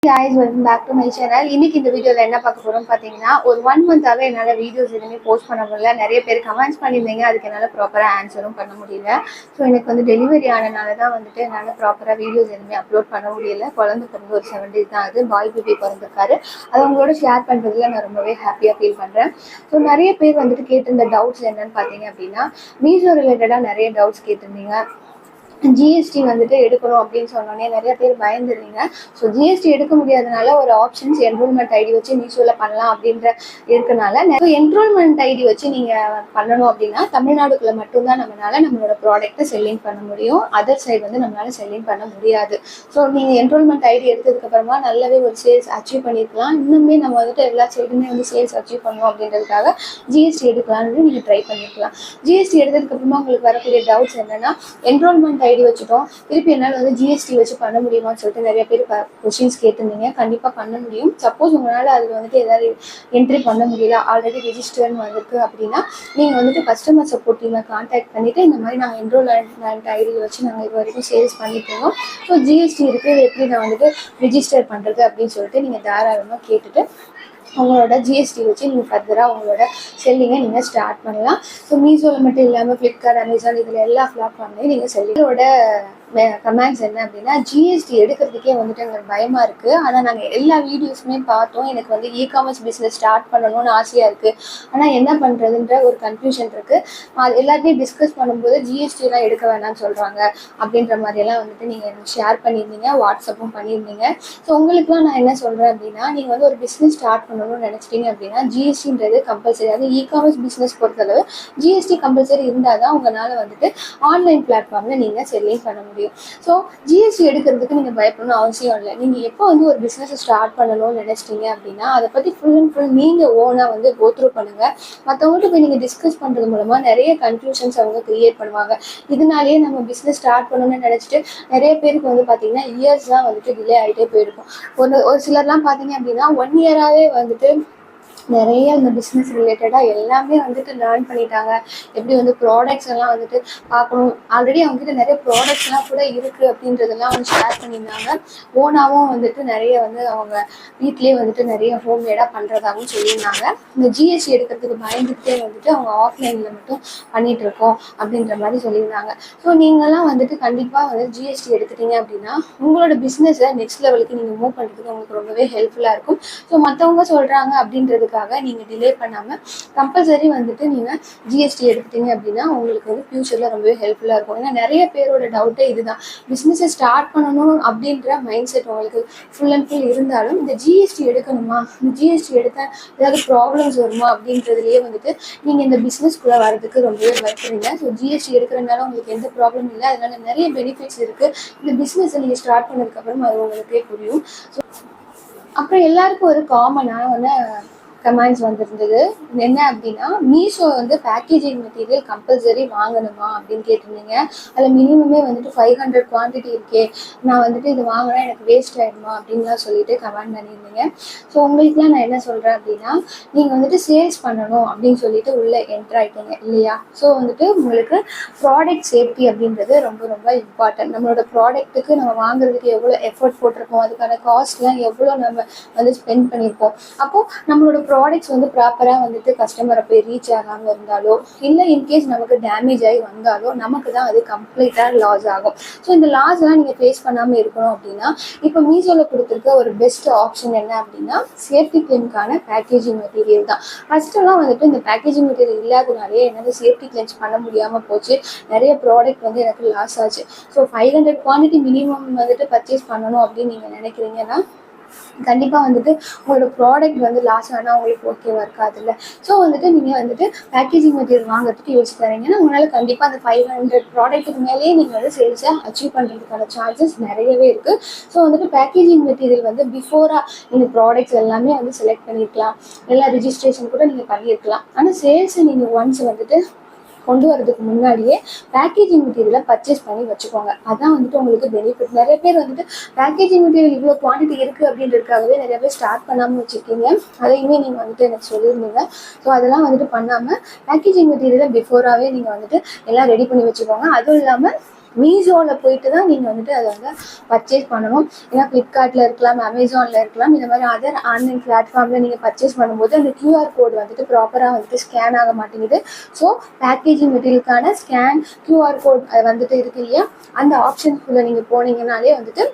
guys, welcome back to my channel. இன்னைக்கு இந்த வீடியோல என்ன பார்க்க போறோம் பாத்தீங்கன்னா, ஒரு 1 மந்தாவே என்னால வீடியோஸ் எதுவுமே போஸ்ட் பண்ண முடியல. நிறைய பேர் கமெண்ட்ஸ் பண்ணியிருந்தீங்க, அதுக்கு என்னால ப்ராப்பரா ஆன்சரும் பண்ண முடியல. ஸோ எனக்கு வந்து டெலிவரி ஆனனால தான் வந்துட்டு என்னால் ப்ராப்பரா வீடியோஸ் எதுவுமே அப்லோட் பண்ண முடியல. குழந்தை பிறந்து ஒரு 7 days தான் ஆகுது. பாய் பேபி பிறந்திருக்காரு. அதை உங்களோட ஷேர் பண்றதுல நான் ரொம்பவே ஹாப்பியா ஃபீல் பண்றேன். ஸோ நிறைய பேர் வந்துட்டு கேட்டிருந்த டவுட்ஸ் என்னன்னு பார்த்தீங்க அப்படின்னா, மீஷோ ரிலேட்டடா நிறைய டவுட்ஸ் கேட்டிருந்தீங்க. ஜிஎஸ்டி வந்துட்டு எடுக்கணும் அப்படின்னு சொன்னோன்னே நிறைய பேர் பயந்துருந்தீங்க. ஸோ ஜிஎஸ்டி எடுக்க முடியாதனால ஒரு ஆப்ஷன்ஸ் என்ரோல்மெண்ட் ஐடி வச்சு மீஷோவில் பண்ணலாம் அப்படின்ற இருக்கனால என்ரோல்மெண்ட் ஐடி வச்சு நீங்கள் பண்ணணும் அப்படின்னா தமிழ்நாடுக்குள்ள மட்டும்தான் நம்மளோட ப்ராடக்ட்டை செல்லிங் பண்ண முடியும். அதர் சைடு வந்து நம்மளால செல்லிங் பண்ண முடியாது. ஸோ நீங்கள் என்ரோல்மெண்ட் ஐடி எடுத்ததுக்கப்புறமா நல்லாவே ஒரு சேல்ஸ் அச்சீவ் பண்ணியிருக்கலாம். இன்னுமே நம்ம வந்துட்டு எல்லா சைடுமே வந்து சேல்ஸ் அச்சீவ் பண்ணணும் அப்படின்றதுக்காக ஜிஎஸ்டி எடுக்கலாம்னு நீங்கள் ட்ரை பண்ணியிருக்கலாம். ஜிஎஸ்டி எடுத்ததுக்கப்புறமா உங்களுக்கு வரக்கூடிய டவுட்ஸ் என்னன்னா, என்ரோல்மெண்ட் ஐடி வச்சுட்டோம், திருப்பி என்னால் வந்து ஜிஎஸ்டி வச்சு பண்ண முடியுமான்னு சொல்லிட்டு நிறைய பேர் கொஸ்டின்ஸ் கேட்டிருந்தீங்க. கண்டிப்பாக பண்ண முடியும். சப்போஸ் உங்களால் அதில் வந்துட்டு ஏதாவது என்ட்ரி பண்ண முடியல, ஆல்ரெடி ரெஜிஸ்டர்னு வந்திருக்கு அப்படின்னா நீங்கள் வந்துட்டு கஸ்டமர் சப்போர்ட் டீமை கான்டாக்ட் பண்ணிவிட்டு இந்த மாதிரி நாங்கள் என்ரோல்மெண்ட் ஐடி வச்சு நாங்கள் இது வரைக்கும் சேல்ஸ் பண்ணிட்டு இருக்கோம், ஸோ ஜிஎஸ்டி இருக்குது, எப்படி நான் வந்துட்டு ரிஜிஸ்டர் பண்ணுறது அப்படின்னு சொல்லிட்டு நீங்கள் தாராளமாக கேட்டுட்டு உங்களோட ஜிஎஸ்டி வச்சு நீங்கள் ஃபர்தராக உங்களோட செல்லிங்கை நீங்கள் ஸ்டார்ட் பண்ணலாம். ஸோ மீஷோவில் மட்டும் இல்லாமல் ஃப்ளிப்கார்ட், அமேசான் இதில் எல்லா பிளாட்ஃபார்ம்லையும் நீங்கள் செல்லிங்கோட கமெண்ட்ஸ் என்ன அப்படின்னா, ஜிஎஸ்டி எடுக்கிறதுக்கே வந்துட்டு எங்களுக்கு பயமாக இருக்குது. ஆனால் நாங்கள் எல்லா வீடியோஸுமே பார்த்தோம், எனக்கு வந்து இ-காமர்ஸ் பிஸ்னஸ் ஸ்டார்ட் பண்ணணும்னு ஆசையாக இருக்குது, ஆனால் என்ன பண்ணுறதுன்ற ஒரு கன்ஃபியூஷன் இருக்குது. அது எல்லாத்தையும் டிஸ்கஸ் பண்ணும்போது ஜிஎஸ்டிலாம் எடுக்க வேணாம்னு சொல்கிறாங்க அப்படின்ற மாதிரியெல்லாம் வந்துட்டு நீங்கள் எனக்கு ஷேர் பண்ணியிருந்தீங்க, வாட்ஸ்அப்பும் பண்ணியிருந்தீங்க. ஸோ உங்களுக்குலாம் நான் என்ன சொல்கிறேன் அப்படின்னா, நீங்கள் வந்து ஒரு பிஸ்னஸ் ஸ்டார்ட் பண்ணணும்னு நினச்சிட்டிங்க அப்படின்னா ஜிஎஸ்டின்றது கம்பல்சரி. அது இ-காமர்ஸ் பிஸ்னஸ் பொறுத்தளவு ஜிஎஸ்டி கம்பல்சரி இருந்தால் தான் உங்களால் வந்துட்டு ஆன்லைன் பிளாட்ஃபார்மில் நீங்கள் செல்லிங் பண்ண முடியும். ஸோ ஜிஎஸ்டி எடுக்கிறதுக்கு நீங்கள் பயப்படணும் அவசியம் இல்லை. நீங்கள் எப்போ வந்து ஒரு பிஸ்னஸை ஸ்டார்ட் பண்ணணும்னு நினைச்சிட்டீங்க அப்படின்னா அதை பற்றி ஃபுல் அண்ட் ஃபுல் நீங்கள் ஓனாக வந்து கோத்ரூ பண்ணுங்கள். மற்றவங்கள்ட்ட போய் நீங்கள் டிஸ்கஸ் பண்ணுறது மூலமாக நிறைய கன்ஃபியூஷன்ஸ் அவங்க கிரியேட் பண்ணுவாங்க. இதனாலேயே நம்ம பிஸ்னஸ் ஸ்டார்ட் பண்ணணும்னு நினச்சிட்டு நிறைய பேருக்கு வந்து பார்த்தீங்கன்னா இயர்ஸ்லாம் வந்துட்டு டிலே ஆகிட்டே போயிருக்கும். ஒரு சிலர்லாம் பார்த்தீங்க அப்படின்னா 1 year-ஆவே வந்துட்டு நிறைய இந்த பிஸ்னஸ் ரிலேட்டடாக எல்லாமே வந்துட்டு லேர்ன் பண்ணிட்டாங்க. எப்படி வந்து ப்ராடக்ட்ஸ் எல்லாம் வந்துட்டு பார்க்கணும், ஆல்ரெடி அவங்ககிட்ட நிறைய ப்ராடக்ட்ஸ்லாம் கூட இருக்குது அப்படின்றதெல்லாம் வந்து ஷேர் பண்ணியிருந்தாங்க. ஓனாகவும் வந்துட்டு நிறைய வந்து அவங்க வீட்லேயே வந்துட்டு நிறைய ஹோம்மேடாக பண்ணுறதாகவும் சொல்லியிருந்தாங்க. இந்த ஜிஎஸ்டி எடுக்கிறதுக்கு பயந்துகிட்டே வந்துட்டு அவங்க ஆஃப்லைனில் மட்டும் பண்ணிகிட்ருக்கோம் அப்படின்ற மாதிரி சொல்லியிருந்தாங்க. ஸோ நீங்கள்லாம் வந்துட்டு கண்டிப்பாக வந்து ஜிஎஸ்டி எடுத்துட்டீங்க அப்படின்னா உங்களோட பிஸ்னஸை நெக்ஸ்ட் லெவலுக்கு நீங்கள் மூவ் பண்ணுறதுக்கு உங்களுக்கு ரொம்பவே ஹெல்ப்ஃபுல்லாக இருக்கும். ஸோ மற்றவங்க சொல்கிறாங்க அப்படின்றதுக்காக நீங்கள் டிலே பண்ணாமல் கம்பல்சரி வந்துட்டு நீங்கள் ஜிஎஸ்டி எடுத்துட்டீங்க அப்படின்னா உங்களுக்கு வந்து ஃபியூச்சரில் ரொம்பவே ஹெல்ப்ஃபுல்லாக இருக்கும். ஏன்னா நிறைய பேரோட டவுட்டே இதுதான், பிஸ்னஸை ஸ்டார்ட் பண்ணணும் அப்படின்ற மைண்ட் செட் உங்களுக்கு ஃபுல் அண்ட் ஃபுல் இருந்தாலும் இந்த ஜிஎஸ்டி எடுக்கணுமா, இந்த ஜிஎஸ்டி எடுத்தால் ஏதாவது ப்ராப்ளம்ஸ் வருமா அப்படின்றதுலேயே வந்துட்டு நீங்கள் இந்த பிஸ்னஸ்குள்ளே வரதுக்கு ரொம்பவே பயப்படுறீங்க. ஸோ ஜிஎஸ்டி எடுக்கிறதுனால உங்களுக்கு எந்த ப்ராப்ளம் இல்லை, அதனால நிறைய பெனிஃபிட்ஸ் இருக்குது. இந்த பிஸ்னஸை நீங்கள் ஸ்டார்ட் பண்ணதுக்கப்புறம் அது உங்களுக்கே புரியும். ஸோ அப்புறம் எல்லாருக்கும் ஒரு காமனான கமெண்ட்ஸ் வந்திருந்தது என்ன அப்படின்னா, மீஷோ வந்து பேக்கேஜிங் மெட்டீரியல் கம்பல்சரி வாங்கணுமா அப்படின்னு கேட்டிருந்தீங்க. அதில் மினிமமே வந்துட்டு 500 குவான்டிட்டி இருக்கே, நான் வந்துட்டு இது வாங்கினா எனக்கு வேஸ்ட் ஆகிடுமா அப்படின்லாம் சொல்லிட்டு கமெண்ட் பண்ணியிருந்தீங்க. ஸோ உங்களுக்குலாம் நான் என்ன சொல்கிறேன் அப்படின்னா, நீங்கள் வந்துட்டு சேல்ஸ் பண்ணணும் அப்படின்னு சொல்லிட்டு உள்ளே என்ட்ரு ஆகிட்டீங்க இல்லையா. ஸோ வந்துட்டு உங்களுக்கு ப்ராடக்ட் சேஃப்டி அப்படின்றது ரொம்ப ரொம்ப இம்பார்ட்டன்ட். நம்மளோட ப்ராடக்ட்டுக்கு நம்ம வாங்குறதுக்கு எவ்வளோ எஃபர்ட் போட்டிருக்கோம், அதுக்கான காஸ்ட்லாம் எவ்வளோ நம்ம வந்து ஸ்பெண்ட் பண்ணியிருக்கோம். அப்போது நம்மளோட ப்ராடக்ட்ஸ் வந்து ப்ராப்பராக வந்துட்டு கஸ்டமரை போய் ரீச் ஆகாமல் இருந்தாலோ இல்லை இன்கேஸ் நமக்கு டேமேஜ் ஆகி வந்தாலோ நமக்கு தான் அது கம்ப்ளீட்டாக லாஸ் ஆகும். ஸோ இந்த லாஸ்லாம் நீங்கள் ஃபேஸ் பண்ணாமல் இருக்கணும் அப்படின்னா இப்போ மீஷோவில் கொடுத்துருக்க ஒரு பெஸ்ட் ஆப்ஷன் என்ன அப்படின்னா சேஃப்டி கிளெம்க்கான பேக்கேஜிங் மெட்டீரியல் தான். ஃபஸ்ட்டெல்லாம் வந்துட்டு இந்த பேக்கேஜிங் மெட்டீரியல் இல்லாதனாலே என்னால் சேஃப்டி கிளெம்ஸ் பண்ண முடியாமல் போச்சு, நிறைய ப்ராடக்ட் வந்து எனக்கு லாஸ் ஆச்சு. ஸோ 500 குவான்டிட்டி மினிமம் வந்துட்டு பர்ச்சேஸ் பண்ணணும் அப்படின்னு நீங்கள் நினைக்கிறீங்கன்னா கண்டிப்பாக வந்துட்டு உங்களோட ப்ராடக்ட் வந்து லாஸ் ஆனால் உங்களுக்கு ஓகேவா இருக்காது இல்லை. ஸோ வந்துட்டு நீங்கள் வந்துட்டு பேக்கேஜிங் மெட்டீரியல் வாங்குறதுக்கு யோசிச்சு தரீங்கன்னா உங்களால் கண்டிப்பாக அந்த 500 ப்ராடக்ட்டுக்கு மேலேயே நீங்கள் வந்து சேல்ஸை அச்சீவ் பண்ணுறதுக்கான சான்சஸ் நிறையவே இருக்குது. ஸோ வந்துட்டு பேக்கேஜிங் மெட்டீரியல் வந்து பிஃபோராக நீங்கள் ப்ராடக்ட்ஸ் எல்லாமே வந்து செலக்ட் பண்ணியிருக்கலாம், எல்லா ரிஜிஸ்ட்ரேஷன் கூட நீங்கள் பண்ணியிருக்கலாம். ஆனால் சேல்ஸை நீங்கள் ஒன்ஸ் வந்துட்டு கொண்டு வரதுக்கு முன்னாடியே பேக்கேஜிங் மெட்டீரியலை பர்ச்சேஸ் பண்ணி வச்சுக்கோங்க. அதான் வந்துட்டு உங்களுக்கு பெனிஃபிட். நிறைய பேர் வந்துட்டு பேக்கேஜிங் மெட்டீரியல் இவ்வளோ குவான்டிட்டி இருக்குது அப்படின்றதுக்காகவே நிறைய பேர் ஸ்டார்ட் பண்ணாமல் வச்சுருக்கீங்க. அதையுமே நீங்கள் வந்துட்டு எனக்கு சொல்லியிருந்தீங்க. ஸோ அதெல்லாம் வந்துட்டு பண்ணாமல் பேக்கேஜிங் மெட்டீரியலை பிஃபோராகவே நீங்கள் வந்துட்டு எல்லாம் ரெடி பண்ணி வச்சுக்கோங்க. அதுவும் இல்லாமல் மீஷோவில் போயிட்டு தான் நீங்கள் வந்துட்டு அதை வந்து பர்ச்சேஸ் பண்ணணும். ஏன்னா ஃப்ளிப்கார்ட்டில் இருக்கலாம், அமேசானில் இருக்கலாம், இந்த மாதிரி அதர் ஆன்லைன் பிளாட்ஃபார்மில் நீங்கள் பர்ச்சேஸ் பண்ணும்போது அந்த QR கோடு வந்துட்டு ப்ராப்பராக வந்துட்டு ஸ்கேன் ஆக மாட்டேங்குது. ஸோ பேக்கேஜிங் மெட்டீரியலுக்கான ஸ்கேன் QR கோட் வந்துட்டு இருக்கு இல்லையா, அந்த ஆப்ஷன்ஸ்குள்ளே நீங்கள் போனீங்கன்னாலே வந்துட்டு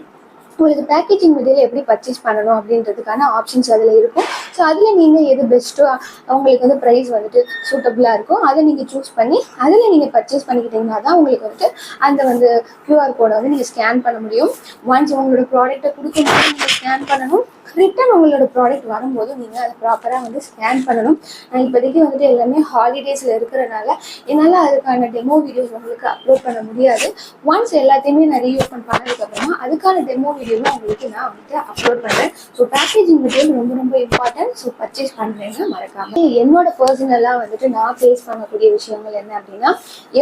உங்களுக்கு பேக்கேஜிங் மெட்டீரியல் எப்படி பர்ச்சேஸ் பண்ணணும் அப்படின்றதுக்கான ஆப்ஷன்ஸ் அதில் இருக்கும். ஸோ அதில் நீங்கள் எது பெஸ்ட்டோ அவங்களுக்கு வந்து ப்ரைஸ் வந்துட்டு சூட்டபுளாக இருக்கும் அதை நீங்கள் சூஸ் பண்ணி அதில் நீங்கள் பர்ச்சேஸ் பண்ணிக்கிட்டீங்கன்னா தான் உங்களுக்கு வந்துட்டு அந்த வந்து QR கோடை வந்து நீங்கள் ஸ்கேன் பண்ண முடியும். ஒன்ஸ் உங்களோட ப்ராடக்ட்டை கொடுக்கும்போது நீங்கள் ஸ்கேன் பண்ணணும், ரிட்டன் உங்களோட ப்ராடக்ட் வரும்போது நீங்கள் அதை ப்ராப்பராக வந்து ஸ்கேன் பண்ணணும். இப்போதைக்கு வந்துட்டு எல்லாமே ஹாலிடேஸில் இருக்கிறனால என்னால் அதுக்கான டெமோ வீடியோஸ் உங்களுக்கு அப்லோட் பண்ண முடியாது. ஒன்ஸ் எல்லாத்தையுமே நான் ரீஓப்பன் பண்ணதுக்கப்புறமா அதுக்கான டெமோ வீடியோவும் உங்களுக்கு நான் வந்துட்டு அப்லோட் பண்ணுறேன். ஸோ பேக்கேஜிங் மெட்டீரியல் ரொம்ப ரொம்ப இம்பார்ட்டன்ட். ஸோ பர்ச்சேஸ் பண்ணுறேங்க மறக்காமல். என்னோட பர்சனலாக வந்துட்டு நான் ஃபேஸ் பண்ணக்கூடிய விஷயங்கள் என்ன அப்படின்னா,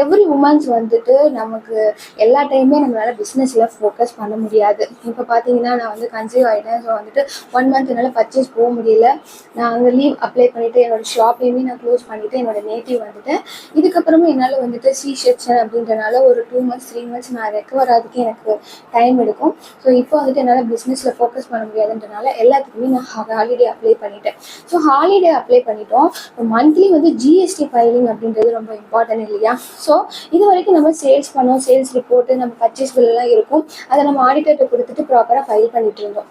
எவ்ரி உமன்ஸ் வந்துட்டு நமக்கு எல்லா டைமே நம்மளால் பிஸ்னஸில் ஃபோக்கஸ் பண்ண முடியாது. இப்போ பார்த்தீங்கன்னா நான் வந்து கன்சீவ் ஆகிட்டேன். ஸோ வந்துட்டு 1 month என்னால் பர்ச்சேஸ் போக முடியல. நான் அங்கே லீவ் அப்ளை பண்ணிவிட்டு என்னோடய ஷாப்பையுமே நான் க்ளோஸ் பண்ணிவிட்டு என்னோட நேட்டிவ் வந்துட்டேன். இதுக்கப்புறமா என்னால் வந்துட்டு C-செக்ஷன் அப்படின்றனால ஒரு 2 months 3 months நான் ரெக்கவர் ஆகிறதுக்கு எனக்கு டைம் எடுக்கும். ஸோ இப்போ வந்துட்டு என்னால் பிஸ்னஸில் ஃபோக்கஸ் பண்ண முடியாதுன்றனால எல்லாத்துக்குமே நான் ஹாலிடே அப்ளை பண்ணிட்டேன். ஸோ ஹாலிடே அப்ளை பண்ணிட்டோம். மந்த்லி வந்து GST ஃபைலிங் அப்படின்றது ரொம்ப இம்பார்ட்டன்ட் இல்லையா. ஸோ இது வரைக்கும் நம்ம சேல்ஸ் பண்ணோம், சேல்ஸ் ரிப்போர்ட்டு நம்ம பர்ச்சேஸ் பில்லாம் இருக்கும், அதை நம்ம ஆடிட்டர்கிட்ட கொடுத்துட்டு ப்ராப்பராக ஃபைல் பண்ணிட்டு இருந்தோம்.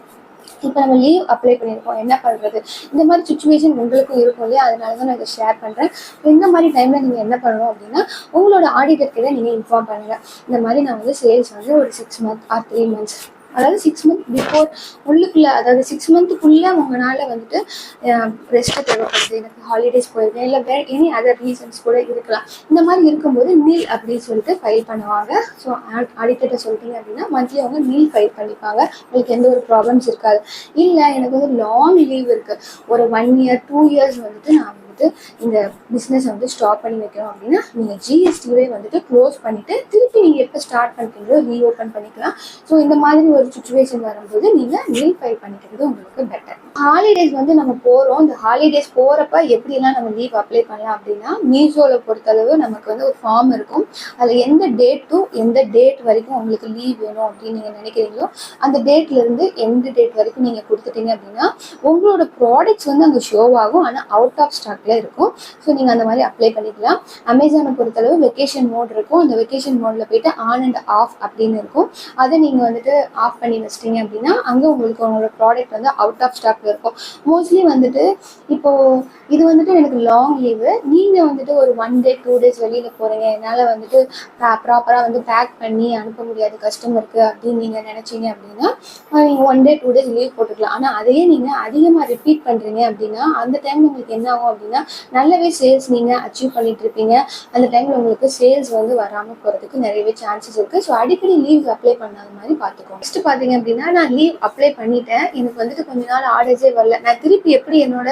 இப்போ நம்ம லீவ் அப்ளை பண்ணியிருக்கோம், என்ன பண்ணுறது? இந்த மாதிரி சுச்சுவேஷன் உங்களுக்கும் இருக்கும் இல்லையா, அதனால தான் நான் இதை ஷேர் பண்ணுறேன். இந்த மாதிரி டைமில் நீங்கள் என்ன பண்ணணும் அப்படின்னா, உங்களோட ஆடிட்டர்கிட்ட நீங்கள் இன்ஃபார்ம் பண்ணுங்கள். இந்த மாதிரி நான் வந்து சேல்ஸ் வந்து ஒரு 6 months or 3 months, அதாவது 6 months பிஃபோர் உள்ளுக்குள்ளே, அதாவது 6 monthக்குள்ளே உங்களால் வந்துட்டு ரெஸ்ட் தேவைப்படுது, எனக்கு ஹாலிடேஸ் போயிருக்கேன், இல்லை வேறு எனி அதர் ரீசன்ஸ் கூட இருக்கலாம். இந்த மாதிரி இருக்கும்போது நீல் அப்படின்னு சொல்லிட்டு ஃபைல் பண்ணுவாங்க. ஸோ ஆடிட்டர்கிட்ட சொல்லிட்டீங்க அப்படின்னா மந்த்லி அவங்க நீல் ஃபைல் பண்ணிப்பாங்க. உங்களுக்கு எந்த ஒரு ப்ராப்ளம்ஸ் இருக்காது. இல்லை எனக்கு வந்து லாங் லீவ் இருக்குது, ஒரு 1 year 2 years வந்துட்டு நான் இந்த பிஸ்னஸ் வந்து ஸ்டாப் பண்ணி வைக்கணும் அப்படின்னா நீங்கள் GSTவே வந்துட்டு க்ளோஸ் பண்ணிவிட்டு திருப்பி நீங்கள் எப்போ ஸ்டார்ட் பண்ணுறீங்களோ ரீஓப்பன் பண்ணிக்கலாம். ஸோ இந்த மாதிரி ஒரு சுச்சுவேஷன் வரும்போது நீங்கள் நீல் ஃபைல் பண்ணிக்கிறது உங்களுக்கு பெட்டர். ஹாலிடேஸ் வந்து நம்ம போகிறோம். இந்த ஹாலிடேஸ் போகிறப்ப எப்படிலாம் நம்ம லீவ் அப்ளை பண்ணலாம் அப்படின்னா, மீஷோவில் பொறுத்தளவு நமக்கு வந்து ஒரு ஃபார்ம் இருக்கும். அதில் எந்த டேட் டு எந்த டேட் வரைக்கும் உங்களுக்கு லீவ் வேணும் அப்படின்னு நீங்கள் நினைக்கிறீங்களோ அந்த டேட்லேருந்து எந்த டேட் வரைக்கும் நீங்கள் கொடுத்துட்டீங்க அப்படின்னா உங்களோட ப்ராடக்ட்ஸ் வந்து அங்கே ஷோ ஆகும், ஆனால் அவுட் ஆஃப் ஸ்டாக் இருக்கும். ஸோ நீங்கள் அந்த மாதிரி அப்ளை பண்ணிக்கலாம். அமேசானை பொறுத்தளவு வெக்கேஷன் மோட் இருக்கும். அந்த வெக்கேஷன் மோடில் போயிட்டு ஆன் அண்ட் ஆஃப் அப்படின்னு இருக்கும். அதை நீங்கள் வந்துட்டு ஆஃப் பண்ணி வச்சிட்டீங்க அப்படின்னா அங்கே உங்களுக்கு உங்களோட ப்ராடக்ட் வந்து அவுட் ஆஃப் ஸ்டாக்ல இருக்கும். மோஸ்ட்லி வந்துட்டு இப்போது இது வந்துட்டு எனக்கு லாங் லீவு, நீங்கள் வந்துட்டு ஒரு 1 day 2 days வெளியில் போகிறீங்க, என்னால் வந்துட்டு ப்ராப்பராக வந்து பேக் பண்ணி அனுப்ப முடியாது கஸ்டமருக்கு அப்படின்னு நீங்கள் நினச்சிங்க அப்படின்னா நீங்கள் 1 day 2 days லீவ் போட்டுக்கலாம். ஆனால் அதையே நீங்கள் அதிகமாக ரிப்பீட் பண்ணுறீங்க அப்படின்னா அந்த டைம் உங்களுக்கு என்ன ஆகும் அப்படின்னா நல்லாவே சேல்ஸ் நீங்கள் அச்சீவ் பண்ணிட்டு இருப்பீங்க. அந்த டைமில் உங்களுக்கு சேல்ஸ் வந்து வராமல் போகிறதுக்கு நிறையவே சான்சஸ் இருக்குது. ஸோ அடிக்கடி லீவ் அப்ளை பண்ணாத மாதிரி பார்த்துக்கோங்க. நெக்ஸ்ட் பார்த்தீங்க அப்படின்னா, நான் லீவ் அப்ளை பண்ணிட்டேன், எனக்கு வந்துட்டு கொஞ்ச நாள் ஆர்டர்ஸே வரல, நான் திருப்பி எப்படி என்னோட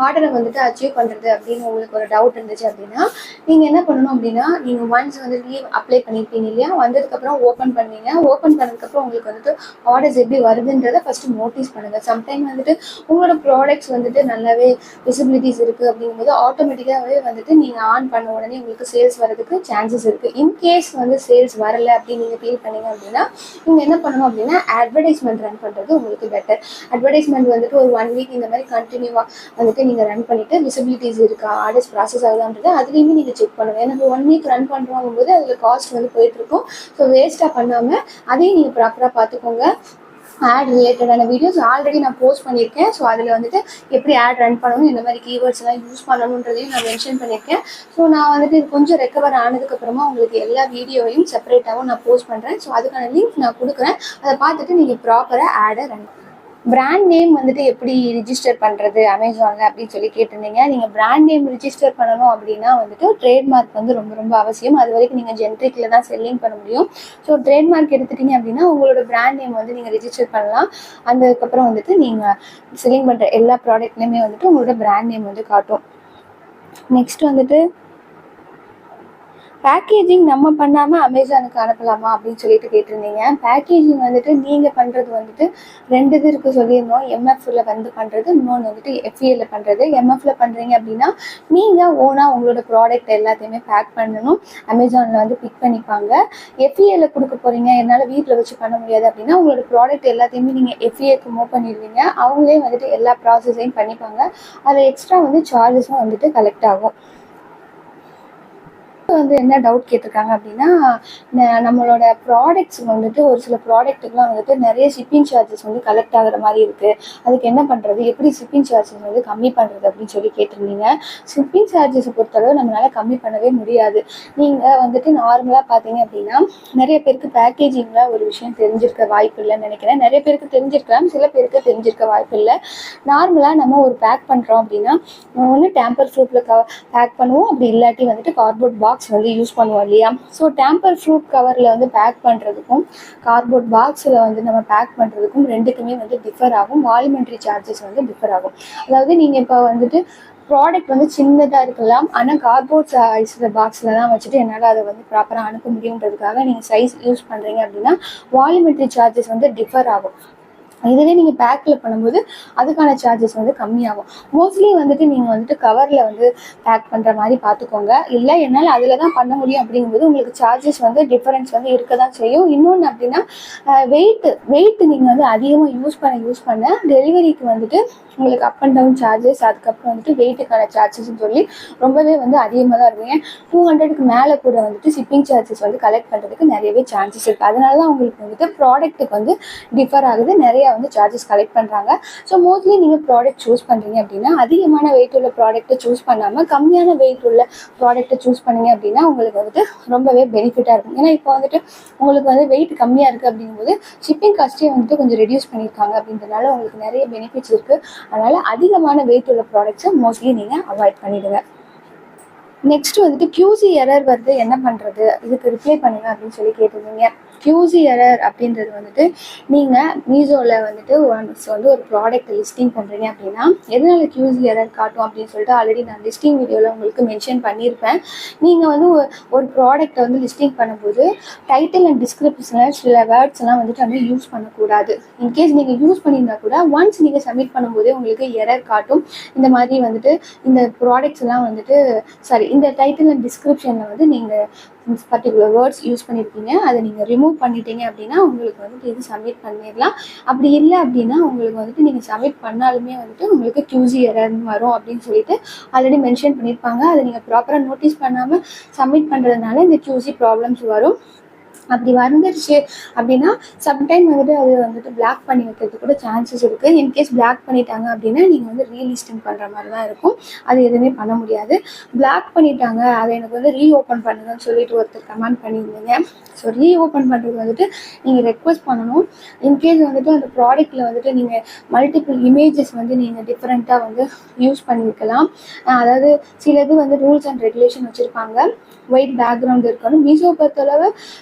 ஆர்டரை வந்துட்டு அச்சீவ் பண்ணுறது அப்படின்னு உங்களுக்கு ஒரு டவுட் இருந்துச்சு அப்படின்னா நீங்கள் என்ன பண்ணணும் அப்படின்னா, நீங்கள் ஒன்ஸ் வந்து லீவ் அப்ளை பண்ணியிருப்பீங்க இல்லையா, வந்ததுக்கப்புறம் ஓப்பன் பண்ணுவீங்க. ஓப்பன் பண்ணதுக்கப்புறம் உங்களுக்கு வந்துட்டு ஆர்டர்ஸ் எப்படி வருதுன்றதை ஃபஸ்ட்டு நோட்டீஸ் பண்ணுங்கள். சம்டைம் வந்துட்டு உங்களோட ப்ராடக்ட்ஸ் வந்துட்டு நல்லாவே விசிபிலிட்டிஸ் இருக்குது அப்படிங்கும்போது ஆட்டோமேட்டிக்காகவே வந்துட்டு நீங்கள் ஆன் பண்ண உடனே உங்களுக்கு சேல்ஸ் வரதுக்கு சான்சஸ் இருக்குது. இன்கேஸ் வந்து சேல்ஸ் வரலை அப்படின்னு நீங்கள் ஃபீல் பண்ணீங்க அப்படின்னா நீங்கள் என்ன பண்ணணும் அப்படின்னா அட்வர்டைஸ்மெண்ட் ரன் பண்ணுறது உங்களுக்கு பெட்டர். அட்வர்டைஸ்மெண்ட் வந்துட்டு ஒரு 1 week இந்த மாதிரி கண்டினியூவாக வந்துட்டு நீங்கள் ரன் பண்ணிவிட்டு விசிபிலிட்டிஸ் இருக்கா, ஆர்டர்ஸ் ப்ராசஸ் ஆகுதான்றது அதுலேயுமே நீங்கள் செக் பண்ணுங்கள். எனக்கு 1 week ரன் பண்ணுறோம் போது அதில் காஸ்ட் வந்து போயிட்டுருக்கும். ஸோ வேஸ்ட்டாக பண்ணாமல் அதையும் நீங்கள் ப்ராப்பராக பார்த்துக்கோங்க. ஆட் ரிலேட்டடான வீடியோஸ் ஆல்ரெடி நான் போஸ்ட் பண்ணியிருக்கேன். ஸோ அதில் வந்துட்டு எப்படி ஆட் ரன் பண்ணணும், இந்த மாதிரி கீவேர்ட்ஸ் எல்லாம் யூஸ் பண்ணணுன்றதையும் நான் மென்ஷன் பண்ணியிருக்கேன். ஸோ நான் வந்துட்டு கொஞ்சம் ரெக்கவர் ஆனதுக்கப்புறமா உங்களுக்கு எல்லா வீடியோவையும் செப்பரேட்டாகவும் நான் போஸ்ட் பண்ணுறேன். ஸோ அதுக்கான லிங்க் நான் கொடுக்குறேன், அதை பார்த்துட்டு நீங்கள் ப்ராப்பராக ஆடை ரன் பண்ணுங்கள். பிராண்ட் நேம் வந்துட்டு எப்படி ரிஜிஸ்டர் பண்ணுறது அமேசானில் அப்படின்னு சொல்லி கேட்டிருந்தீங்க. நீங்கள் பிராண்ட் நேம் ரிஜிஸ்டர் பண்ணணும் அப்படின்னா வந்துட்டு ட்ரேட்மார்க் வந்து ரொம்ப ரொம்ப அவசியம். அது வரைக்கும் நீங்கள் ஜென்ரிக்கில் தான் செல்லிங் பண்ண முடியும். ஸோ ட்ரேட்மார்க் எடுத்துட்டிங்க அப்படின்னா உங்களோட பிராண்ட் நேம் வந்து நீங்கள் ரிஜிஸ்டர் பண்ணலாம். அதுக்கப்புறம் வந்துட்டு நீங்கள் செல்லிங் பண்ணுற எல்லா ப்ராடக்ட்லேயுமே வந்துட்டு உங்களோட பிராண்ட் நேம் வந்து காட்டும். நெக்ஸ்ட் வந்துட்டு பேக்கேஜிங் நம்ம பண்ணாமல் அமேசானுக்கு அனுப்பலாமா அப்படின்னு சொல்லிட்டு கேட்டிருந்தீங்க. பேக்கேஜிங் வந்துட்டு நீங்கள் பண்ணுறது வந்துட்டு 2 இது இருக்குது சொல்லியிருந்தோம். எம்எஃப்ல வந்து பண்ணுறது, இன்னொன்று வந்துட்டு எஃப்இஎல்ல பண்ணுறது. எம்எஃப்ல பண்ணுறீங்க அப்படின்னா நீங்கள் ஓனாக உங்களோட ப்ராடக்ட் எல்லாத்தையுமே பேக் பண்ணணும், அமேசானில் வந்து பிக் பண்ணிப்பாங்க. எஃப்இஎல்ல கொடுக்க போகிறீங்க, என்னால் வீட்டில் வச்சு பண்ண முடியாது அப்படின்னா உங்களோட ப்ராடக்ட் எல்லாத்தையுமே நீங்கள் எஃப்இஏக்கு மூவ் பண்ணிடுவீங்க. அவங்களே வந்துட்டு எல்லா ப்ராசஸையும் பண்ணிப்பாங்க. அதில் எக்ஸ்ட்ரா வந்து சார்ஜஸும் வந்துட்டு கலெக்ட் ஆகும். வந்து என்ன டவுட் கேட்டிருக்காங்க அப்படின்னா, நம்மளோட ப்ராடக்ட்ஸ் வந்துட்டு ஒரு சில ப்ராடக்ட்டுக்குலாம் வந்துட்டு நிறைய ஷிப்பிங் சார்ஜஸ் வந்து கலெக்ட் ஆகுற மாதிரி இருக்குது, அதுக்கு என்ன பண்ணுறது, எப்படி ஷிப்பிங் சார்ஜஸ் வந்து கம்மி பண்ணுறது அப்படின்னு சொல்லி கேட்டிருந்தீங்க. ஷிப்பிங் சார்ஜஸை பொறுத்தளவு நம்மளால கம்மி பண்ணவே முடியாது. நீங்கள் வந்துட்டு நார்மலாக பார்த்தீங்க அப்படின்னா நிறைய பேருக்கு பேக்கேஜிங்கில் ஒரு விஷயம் தெரிஞ்சிருக்க வாய்ப்பு இல்லைன்னு நினைக்கிறேன். நிறைய பேருக்கு தெரிஞ்சிருக்கலாம், சில பேருக்கு தெரிஞ்சிருக்க வாய்ப்பு இல்லை. நார்மலாக நம்ம ஒரு பேக் பண்ணுறோம் அப்படின்னா ஒன்று டேம்பர் ப்ரூஃபில் பேக் பண்ணுவோம், அப்படி இல்லாட்டி வந்துட்டு கார்ட்போர்ட் பாக்ஸ் வந்து யூஸ் பண்ணுவோம் இல்லையா. ஸோ டேம்பர் ஃப்ரூட் கவரில் வந்து பேக் பண்ணுறதுக்கும் கார்ட்போர்ட் பாக்ஸில் வந்து நம்ம பேக் பண்ணுறதுக்கும் ரெண்டுக்குமே வந்து டிஃபர் ஆகும். வால்யூமெண்ட்ரி சார்ஜஸ் வந்து டிஃபர் ஆகும். அதாவது நீங்கள் இப்போ வந்துட்டு ப்ராடக்ட் வந்து சின்னதாக இருக்கலாம், ஆனால் கார்ட்போர்ட் சைஸ் பாக்ஸில் தான் வச்சுட்டு என்னால் அதை வந்து ப்ராப்பராக அனுப்ப முடியுன்றதுக்காக நீங்கள் சைஸ் யூஸ் பண்ணுறீங்க அப்படின்னா வால்யூமெட்ரி சார்ஜஸ் வந்து டிஃபர் ஆகும். இதுவே நீங்கள் பேக்கில் பண்ணும்போது அதுக்கான சார்ஜஸ் வந்து கம்மியாகும். மோஸ்ட்லி வந்துட்டு நீங்கள் வந்துட்டு கவரில் வந்து பேக் பண்ணுற மாதிரி பார்த்துக்கோங்க. இல்லை என்னால் அதில் தான் பண்ண முடியும் அப்படிங்கும்போது உங்களுக்கு சார்ஜஸ் வந்து டிஃபரன்ஸ் வந்து இருக்க தான் செய்யும். இன்னொன்று அப்படின்னா வெயிட் நீங்கள் வந்து அதிகமாக யூஸ் பண்ண டெலிவரிக்கு வந்துட்டு உங்களுக்கு அப் அண்ட் டவுன் சார்ஜஸ், அதுக்கப்புறம் வந்துட்டு வெயிட்டுக்கான சார்ஜஸ்ன்னு சொல்லி ரொம்பவே வந்து அதிகமாக தான் இருக்கும். 200க்கு மேலே கூட வந்துட்டு ஷிப்பிங் சார்ஜஸ் வந்து கலெக்ட் பண்ணுறதுக்கு நிறையவே சான்சஸ் இருக்குது. அதனால தான் உங்களுக்கு வந்துட்டு ப்ராடக்ட்டுக்கு வந்து டிஃபர் ஆகுது, நிறையா வந்து சார்ஜஸ் கலெக்ட் பண்ணுறாங்க. ஸோ மோஸ்ட்லி நீங்கள் ப்ராடக்ட் சூஸ் பண்ணுறீங்க அப்படின்னா அதிகமான வெயிட் உள்ள ப்ராடக்ட்டை சூஸ் பண்ணாமல் கம்மியான வெயிட் உள்ள ப்ராடக்ட்டை சூஸ் பண்ணீங்க அப்படின்னா உங்களுக்கு வந்துட்டு ரொம்பவே பெனிஃபிட்டாக இருக்கும். ஏன்னா இப்போ வந்துட்டு உங்களுக்கு வந்து வெயிட் கம்மியாக இருக்குது அப்படிங்கும்போது ஷிப்பிங் காஸ்ட்டே வந்துட்டு கொஞ்சம் ரெடியூஸ் பண்ணியிருக்காங்க அப்படின்றதுனால உங்களுக்கு நிறைய பெனிஃபிட்ஸ் இருக்குது. அதனால் அதிகமான வெயிட் உள்ள ப்ராடக்ட்ஸை மோஸ்ட்லி நீங்கள் அவாய்ட் பண்ணிவிடுங்க. நெக்ஸ்ட் வந்துட்டு QC எரர் வருது, என்ன பண்ணுறது, இதுக்கு ரிப்ளை பண்ணுங்க அப்படின்னு சொல்லி கேட்டிருந்தீங்க. QC எரர் அப்படின்றது வந்துட்டு நீங்கள் மீஷோவில் வந்துட்டு வந்து ஒரு ப்ராடக்ட் லிஸ்டிங் பண்ணுறீங்க அப்படின்னா எதனால் QC எரர் காட்டும் அப்படின்னு சொல்லிட்டு ஆல்ரெடி நான் லிஸ்டிங் வீடியோவில் உங்களுக்கு மென்ஷன் பண்ணியிருப்பேன். நீங்கள் வந்து ஒரு ப்ராடக்ட்டை வந்து லிஸ்டிங் பண்ணும்போது டைட்டில் அண்ட் டிஸ்கிரிப்ஷனில் சில வேர்ட்ஸ்லாம் வந்துட்டு வந்து யூஸ் பண்ணக்கூடாது. இன்கேஸ் நீங்கள் யூஸ் பண்ணியிருந்தா கூட ஒன்ஸ் நீங்கள் சப்மிட் பண்ணும்போதே உங்களுக்கு எரர் காட்டும். இந்த மாதிரி வந்துட்டு இந்த ப்ராடக்ட்ஸ் எல்லாம் வந்துட்டு இந்த டைட்டில் அண்ட் டிஸ்கிரிப்ஷனில் வந்து நீங்கள் பர்டிகுலர் வேர்ட்ஸ் யூஸ் பண்ணியிருக்கீங்க, அதை நீங்கள் ரிமூவ் பண்ணிட்டீங்க அப்படின்னா உங்களுக்கு வந்துட்டு இது சப்மிட் பண்ணிடலாம். அப்படி இல்லை அப்படின்னா உங்களுக்கு வந்துட்டு நீங்கள் சப்மிட் பண்ணாலுமே வந்துட்டு உங்களுக்கு QC எரர்னு வரும் அப்படின்னு சொல்லிட்டு ஆல்ரெடி மென்ஷன் பண்ணியிருப்பாங்க. அதை நீங்கள் ப்ராப்பராக நோட்டீஸ் பண்ணாமல் சப்மிட் பண்ணுறதுனால இந்த QC ப்ராப்ளம்ஸ் வரும். அப்படி வந்துருச்சு அப்படின்னா சம்டைம் வந்துட்டு அது வந்துட்டு பிளாக் பண்ணி வைக்கிறதுக்கு கூட சான்சஸ் இருக்குது. இன்கேஸ் பிளாக் பண்ணிட்டாங்க அப்படின்னா நீங்கள் வந்து ரீலிஸ்டிங் பண்ணுற மாதிரி தான் இருக்கும், அது எதுவுமே பண்ண முடியாது. பிளாக் பண்ணிட்டாங்க, அதை எனக்கு வந்து ரீஓப்பன் பண்ணுங்கன்னு சொல்லிட்டு ஒருத்தர் கமெண்ட் பண்ணியிருந்தீங்க. ஸோ ரீஓப்பன் பண்ணுறது வந்துட்டு நீங்கள் ரெக்வஸ்ட் பண்ணணும். இன்கேஸ் வந்துட்டு அந்த ப்ராடக்ட்டில் வந்துட்டு நீங்கள் மல்டிபிள் இமேஜஸ் வந்து நீங்கள் டிஃப்ரெண்ட்டாக வந்து யூஸ் பண்ணியிருக்கலாம். அதாவது சிலது வந்து ரூல்ஸ் அண்ட் ரெகுலேஷன் வச்சுருப்பாங்க. ஒயிட் பேக்ரவுண்ட் இருக்கணும். மீஷோ பொறுத்தளவு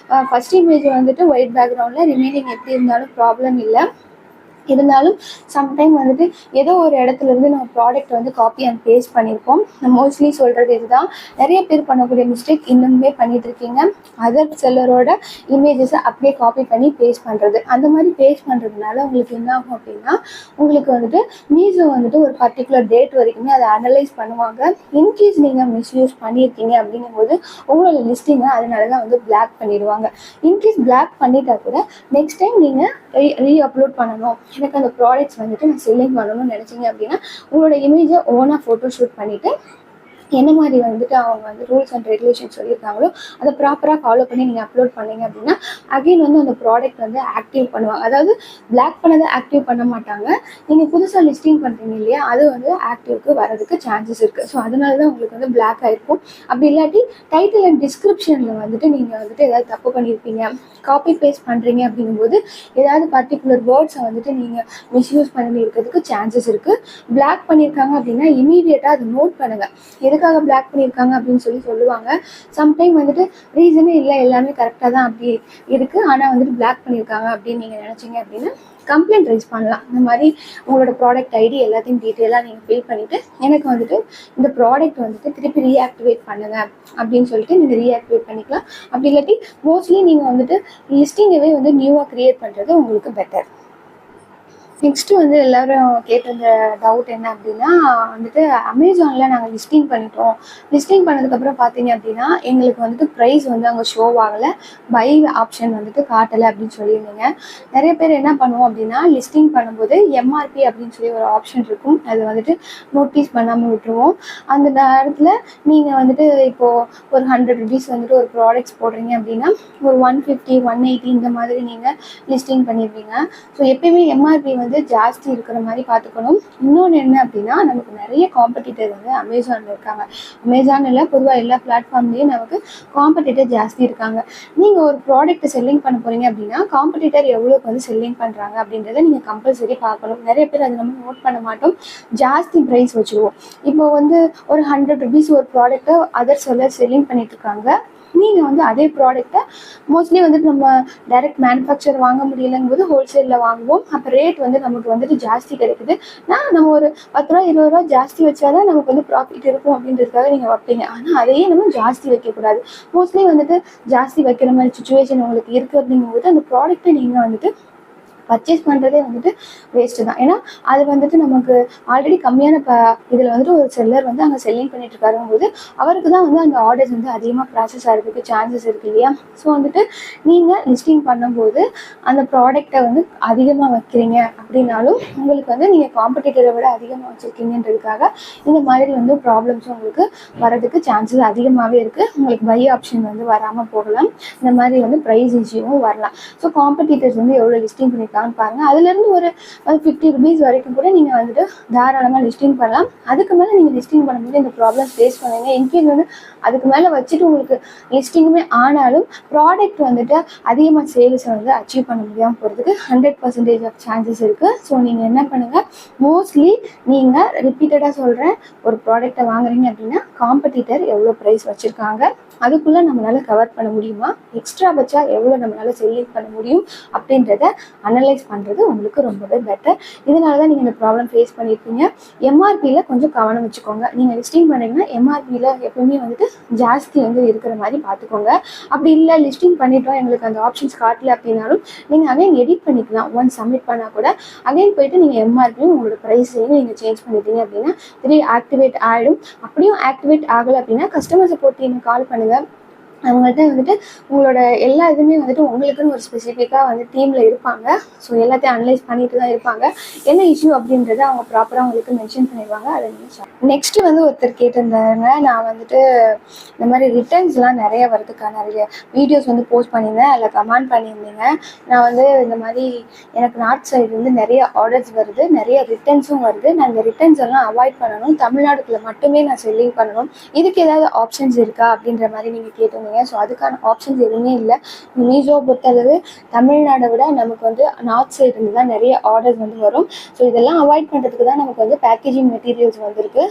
ஃபர்ஸ்ட் இமேஜ் வந்துட்டு ஒயிட் பேக்ரவுண்டில், ரிமைனிங் எப்படி இருந்தாலும் ப்ராப்ளம் இல்லை. இருந்தாலும் சம்டைம் வந்துட்டு ஏதோ ஒரு இடத்துல இருந்து நம்ம ப்ராடக்ட் வந்து காப்பி அண்ட் பேஸ்ட் பண்ணியிருப்போம். மோஸ்ட்லி சொல்கிறது இதுதான், நிறைய பேர் பண்ணக்கூடிய மிஸ்டேக் இன்னுமே பண்ணிட்டு இருக்கீங்க. அதர் செல்லரோட இமேஜஸை அப்படியே காப்பி பண்ணி பேஸ்ட் பண்ணுறது. அந்த மாதிரி பேஸ்ட் பண்ணுறதுனால உங்களுக்கு என்ன ஆகும் அப்படின்னா உங்களுக்கு வந்துட்டு மீஷோ வந்துட்டு ஒரு பர்டிகுலர் டேட் வரைக்குமே அதை அனலைஸ் பண்ணுவாங்க. இன்கேஸ் நீங்கள் மிஸ்யூஸ் பண்ணியிருக்கீங்க அப்படிங்கும்போது உங்களோட லிஸ்டிங்கை அதனால தான் வந்து பிளாக் பண்ணிடுவாங்க. இன்கேஸ் பிளாக் பண்ணிட்டா கூட நெக்ஸ்ட் டைம் நீங்கள் ரீஅப்லோட் பண்ணணும், எனக்கு அந்த ப்ராடக்ட்ஸ் வந்துட்டு நான் செல்லிங் பண்ணணும்னு நினச்சிங்க அப்படின்னா உங்களோட இமேஜை ஓனாக ஃபோட்டோ ஷூட் பண்ணிவிட்டு என்ன மாதிரி வந்துட்டு அவங்க வந்து ரூல்ஸ் அண்ட் ரெகுலேஷன் சொல்லியிருக்காங்களோ அதை ப்ராப்பராக ஃபாலோ பண்ணி நீங்கள் அப்லோட் பண்ணீங்க அப்படின்னா அகெயின் வந்து அந்த ப்ராடக்ட் வந்து ஆக்டிவ் பண்ணுவாங்க. அதாவது பிளாக் பண்ணதை ஆக்டிவ் பண்ண மாட்டாங்க. நீங்கள் புதுசாக லிஸ்டிங் பண்ணுறீங்க இல்லையா, அது வந்து ஆக்டிவ்க்கு வரதுக்கு சான்சஸ் இருக்குது. ஸோ அதனால தான் உங்களுக்கு வந்து பிளாக் ஆகிருக்கும். அப்படி இல்லாட்டி டைட்டில் அண்ட் டிஸ்கிரிப்ஷனில் வந்துட்டு நீங்கள் வந்துட்டு ஏதாவது தப்பு பண்ணியிருப்பீங்க, காப்பி பேஸ்ட் பண்ணுறீங்க அப்படிங்கும்போது ஏதாவது பர்டிகுலர் வேர்ட்ஸை வந்துட்டு நீங்கள் மிஸ்யூஸ் பண்ணி இருக்கிறதுக்கு சான்சஸ் இருக்குது. பிளாக் பண்ணியிருக்காங்க அப்படின்னா இமீடியட்டாக அதை நோட் பண்ணுங்கள். எதுக்கு எதுக்காக பிளாக் பண்ணியிருக்காங்க அப்படின்னு சொல்லுவாங்க. சம்டைம் வந்துட்டு ரீசனே இல்லை, எல்லாமே கரெக்டாக தான் அப்படி இருக்குது, ஆனால் வந்துட்டு பிளாக் பண்ணியிருக்காங்க அப்படின்னு நீங்கள் நினச்சிங்க அப்படின்னா கம்ப்ளைண்ட் ரைஸ் பண்ணலாம். இந்த மாதிரி உங்களோட ப்ராடக்ட் ஐடி எல்லாத்தையும் டீட்டெயிலாக நீங்கள் ஃபில் பண்ணிவிட்டு எனக்கு வந்துட்டு இந்த ப்ராடக்ட் வந்துட்டு திருப்பி ரீஆக்டிவேட் பண்ணுங்க அப்படின்னு சொல்லிட்டு நீங்கள் ரீஆக்டிவேட் பண்ணிக்கலாம். அப்படி இல்லாட்டி மோஸ்ட்லி நீங்கள் வந்துட்டு லிஸ்டிங்கவே வந்து நியூவாக க்ரியேட் பண்ணுறது உங்களுக்கு பெட்டர். நெக்ஸ்ட்டு வந்து எல்லோரும் கேட்டிருந்த டவுட் என்ன அப்படின்னா வந்துட்டு அமேசானில் நாங்கள் லிஸ்டிங் பண்ணிட்டோம், லிஸ்டிங் பண்ணதுக்கப்புறம் பார்த்தீங்க அப்படின்னா எங்களுக்கு வந்துட்டு ப்ரைஸ் வந்து அங்கே ஷோ ஆகலை, பை ஆப்ஷன் வந்துட்டு காட்டலை அப்படின்னு சொல்லியிருந்தீங்க. நிறைய பேர் என்ன பண்ணுவோம் அப்படின்னா லிஸ்டிங் பண்ணும்போது எம்ஆர்பி அப்படின்னு சொல்லி ஒரு ஆப்ஷன் இருக்கும், அது வந்துட்டு நோட்டீஸ் பண்ணாமல் விட்டுருவோம். அந்த நேரத்தில் நீங்கள் வந்துட்டு இப்போது ஒரு 100 rupees வந்துட்டு ஒரு ப்ராடக்ட்ஸ் போடுறீங்க அப்படின்னா ஒரு 150 180 இந்த மாதிரி நீங்கள் லிஸ்டிங் பண்ணிடுவீங்க. ஸோ எப்பயுமே எம்ஆர்பி வந்து ஜாஸ்தி இருக்கிற மாதிரி பார்த்துக்கணும். இன்னொன்று என்ன அப்படின்னா நமக்கு நிறைய காம்படிட்டர் வந்து அமேசானில் இருக்காங்க. அமேசானில் பொதுவாக எல்லா பிளாட்ஃபார்ம்லேயும் நமக்கு காம்படிட்டர் ஜாஸ்தி இருக்காங்க. நீங்கள் ஒரு ப்ராடக்ட்டை செல்லிங் பண்ண போகிறீங்க அப்படின்னா காம்படிட்டர் எவ்வளோக்கு வந்து செல்லிங் பண்ணுறாங்க அப்படின்றத நீங்கள் கம்பல்சரி பார்க்கணும். நிறைய பேர் அதை நம்ம நோட் பண்ண மாட்டோம், ஜாஸ்தி ப்ரைஸ் வச்சுருவோம். இப்போ வந்து ஒரு 100 rupees ஒரு ப்ராடக்ட்டை அதர் செல்லர் செல்லிங் பண்ணிட்டு இருக்காங்க. நீங்கள் வந்து அதே ப்ராடக்ட்டை மோஸ்ட்லி வந்துட்டு நம்ம டைரக்ட் மேனுஃபேக்சர் வாங்க முடியலைங்கும் போது ஹோல்சேலில் வாங்குவோம். அப்போ ரேட் வந்து நமக்கு வந்துட்டு ஜாஸ்தி கிடைக்குது. நம்ம ஒரு 10 ரூபா 20 ரூபா ஜாஸ்தி வச்சாதான் நமக்கு வந்து ப்ராஃபிட் இருக்கும் அப்படின்றதுக்காக நீங்கள் வைப்பீங்க. ஆனால் அதையே நம்ம ஜாஸ்தி வைக்கக்கூடாது. மோஸ்ட்லி வந்துட்டு ஜாஸ்தி வைக்கிற மாதிரி சுச்சுவேஷன் உங்களுக்கு இருக்குது அப்படிங்கும்போது அந்த ப்ராடக்ட்டை நீங்கள் வந்துட்டு பர்ச்சேஸ் பண்ணுறதே வந்துட்டு வேஸ்ட்டு தான். ஏன்னா அது வந்துட்டு நமக்கு ஆல்ரெடி கம்மியான இதில் வந்துட்டு ஒரு செல்லர் வந்து அங்கே செல்லிங் பண்ணிட்டு இருக்காருங்கும்போது அவருக்கு தான் வந்து அந்த ஆர்டர்ஸ் வந்து அதிகமாக ப்ராசஸ் ஆகிறதுக்கு சான்சஸ் இருக்குது இல்லையா. ஸோ வந்துட்டு நீங்கள் லிஸ்டிங் பண்ணும்போது அந்த ப்ராடக்டை வந்து அதிகமாக வைக்கிறீங்க அப்படின்னாலும் உங்களுக்கு வந்து நீங்கள் காம்படிட்டரை விட அதிகமாக வச்சுருக்கீங்கன்றதுக்காக இந்த மாதிரி வந்து ப்ராப்ளம்ஸ் உங்களுக்கு வரதுக்கு சான்சஸ் அதிகமாகவே இருக்குது. உங்களுக்கு பை ஆப்ஷன் வந்து வராமல் போகலாம், இந்த மாதிரி வந்து ப்ரைஸ் இஷ்யூவும் வரலாம். ஸோ காம்படிட்டர்ஸ் வந்து எவ்வளோ லிஸ்டிங் பண்ணி பாருங்க, அதுலேருந்து ஒரு 50 rupees வரைக்கும் கூட நீங்கள் வந்துட்டு தாராளமாக லிஸ்டிங் பண்ணலாம். அதுக்கு மேலே நீங்கள் லிஸ்டிங் பண்ணும்போது இந்த ப்ராப்ளம் ஃபேஸ் பண்ணுவீங்க. இன்கேஸ் வந்து அதுக்கு மேலே வச்சுட்டு உங்களுக்கு லிஸ்டிங்குமே ஆனாலும் ப்ராடக்ட் வந்துட்டு அதிகமாக சேல்ஸை வந்து அச்சீவ் பண்ண முடியாமல் போகிறதுக்கு 100% ஆஃப் சான்சஸ் இருக்குது. ஸோ நீங்கள் என்ன பண்ணுங்கள், மோஸ்ட்லி நீங்கள் ரிப்பீட்டடாக சொல்கிறேன், ஒரு ப்ராடக்டை வாங்குறீங்க அப்படின்னா காம்படிட்டர் எவ்வளோ ப்ரைஸ் வச்சுருக்காங்க, அதுக்குள்ளே நம்மளால் கவர் பண்ண முடியுமா, எக்ஸ்ட்ரா வச்சா எவ்வளோ நம்மளால் செல்லிங் பண்ண முடியும் அப்படின்றத அனலைஸ் பண்ணுறது உங்களுக்கு ரொம்பவே பெட்டர். இதனால தான் நீங்கள் இந்த ப்ராப்ளம் ஃபேஸ் பண்ணியிருப்பீங்க. எம்ஆர்பியில் கொஞ்சம் கவனம் வச்சுக்கோங்க. நீங்கள் லிஸ்டிங் பண்ணுறீங்கன்னா எம்ஆர்பியில் எப்பவுமே வந்துட்டு ஜாஸ்தி வந்து இருக்கிற மாதிரி பார்த்துக்கோங்க. அப்படி இல்லை லிஸ்டிங் பண்ணிட்டோம் எங்களுக்கு அந்த ஆப்ஷன்ஸ் காட்டல அப்படின்னாலும் நீங்கள் அகைன் எடிட் பண்ணிக்கலாம். ஒன்ஸ் சப்மிட் பண்ணால் கூட அகைன் போயிட்டு நீங்கள் எம்ஆர்பியும் உங்களோட ப்ரைஸையும் நீங்கள் சேஞ்ச் பண்ணிட்டீங்க அப்படின்னா திரும்பி ஆக்டிவேட் ஆகிடும். அப்படியும் ஆக்டிவேட் ஆகலை அப்படின்னா கஸ்டமர் சப்போர்ட் டீமுக்கு கால் பண்ணுங்கள். அவங்கள்ட்ட வந்துட்டு உங்களோட எல்லா இதுவுமே வந்துட்டு உங்களுக்குன்னு ஒரு ஸ்பெசிஃபிக்காக வந்து டீமில் இருப்பாங்க. ஸோ எல்லாத்தையும் அனலைஸ் பண்ணிட்டு தான் இருப்பாங்க. என்ன இஷ்யூ அப்படின்றத அவங்க ப்ராப்பராக உங்களுக்கு மென்ஷன் பண்ணிடுவாங்க. அதை நீங்கள் நெக்ஸ்ட்டு வந்து ஒருத்தர் கேட்டிருந்தாங்க, நான் வந்துட்டு இந்த மாதிரி ரிட்டர்ன்ஸ்லாம் நிறைய வரதுக்கான நிறைய வீடியோஸ் வந்து போஸ்ட் பண்ணியிருந்தேன், அதில் கமெண்ட் பண்ணியிருந்தீங்க. நான் வந்து இந்த மாதிரி எனக்கு நார்த் சைடு வந்து நிறைய ஆர்டர்ஸ் வருது, நிறைய ரிட்டர்ன்ஸும் வருது, நான் இந்த ரிட்டர்ன்ஸ் எல்லாம் அவாய்ட் பண்ணணும், தமிழ்நாடுக்குள்ளே மட்டுமே நான் செல்லிங் பண்ணணும், இதுக்கு ஏதாவது ஆப்ஷன்ஸ் இருக்கா அப்படின்ற மாதிரி நீங்கள் கேட்டிருந்தீங்க. ஸோ அதுக்கான ஆப்ஷன்ஸ் எதுவுமே இல்லை. மீஷோ பொறுத்தளவு தமிழ்நாடை விட நமக்கு வந்து நார்த் சைடு இருந்து தான் நிறைய ஆர்டர்ஸ் வந்து வரும். ஸோ இதெல்லாம் அவாய்ட் பண்ணுறதுக்கு தான் நமக்கு வந்து பேக்கேஜிங் மெட்டீரியல்ஸ் வந்திருக்கு.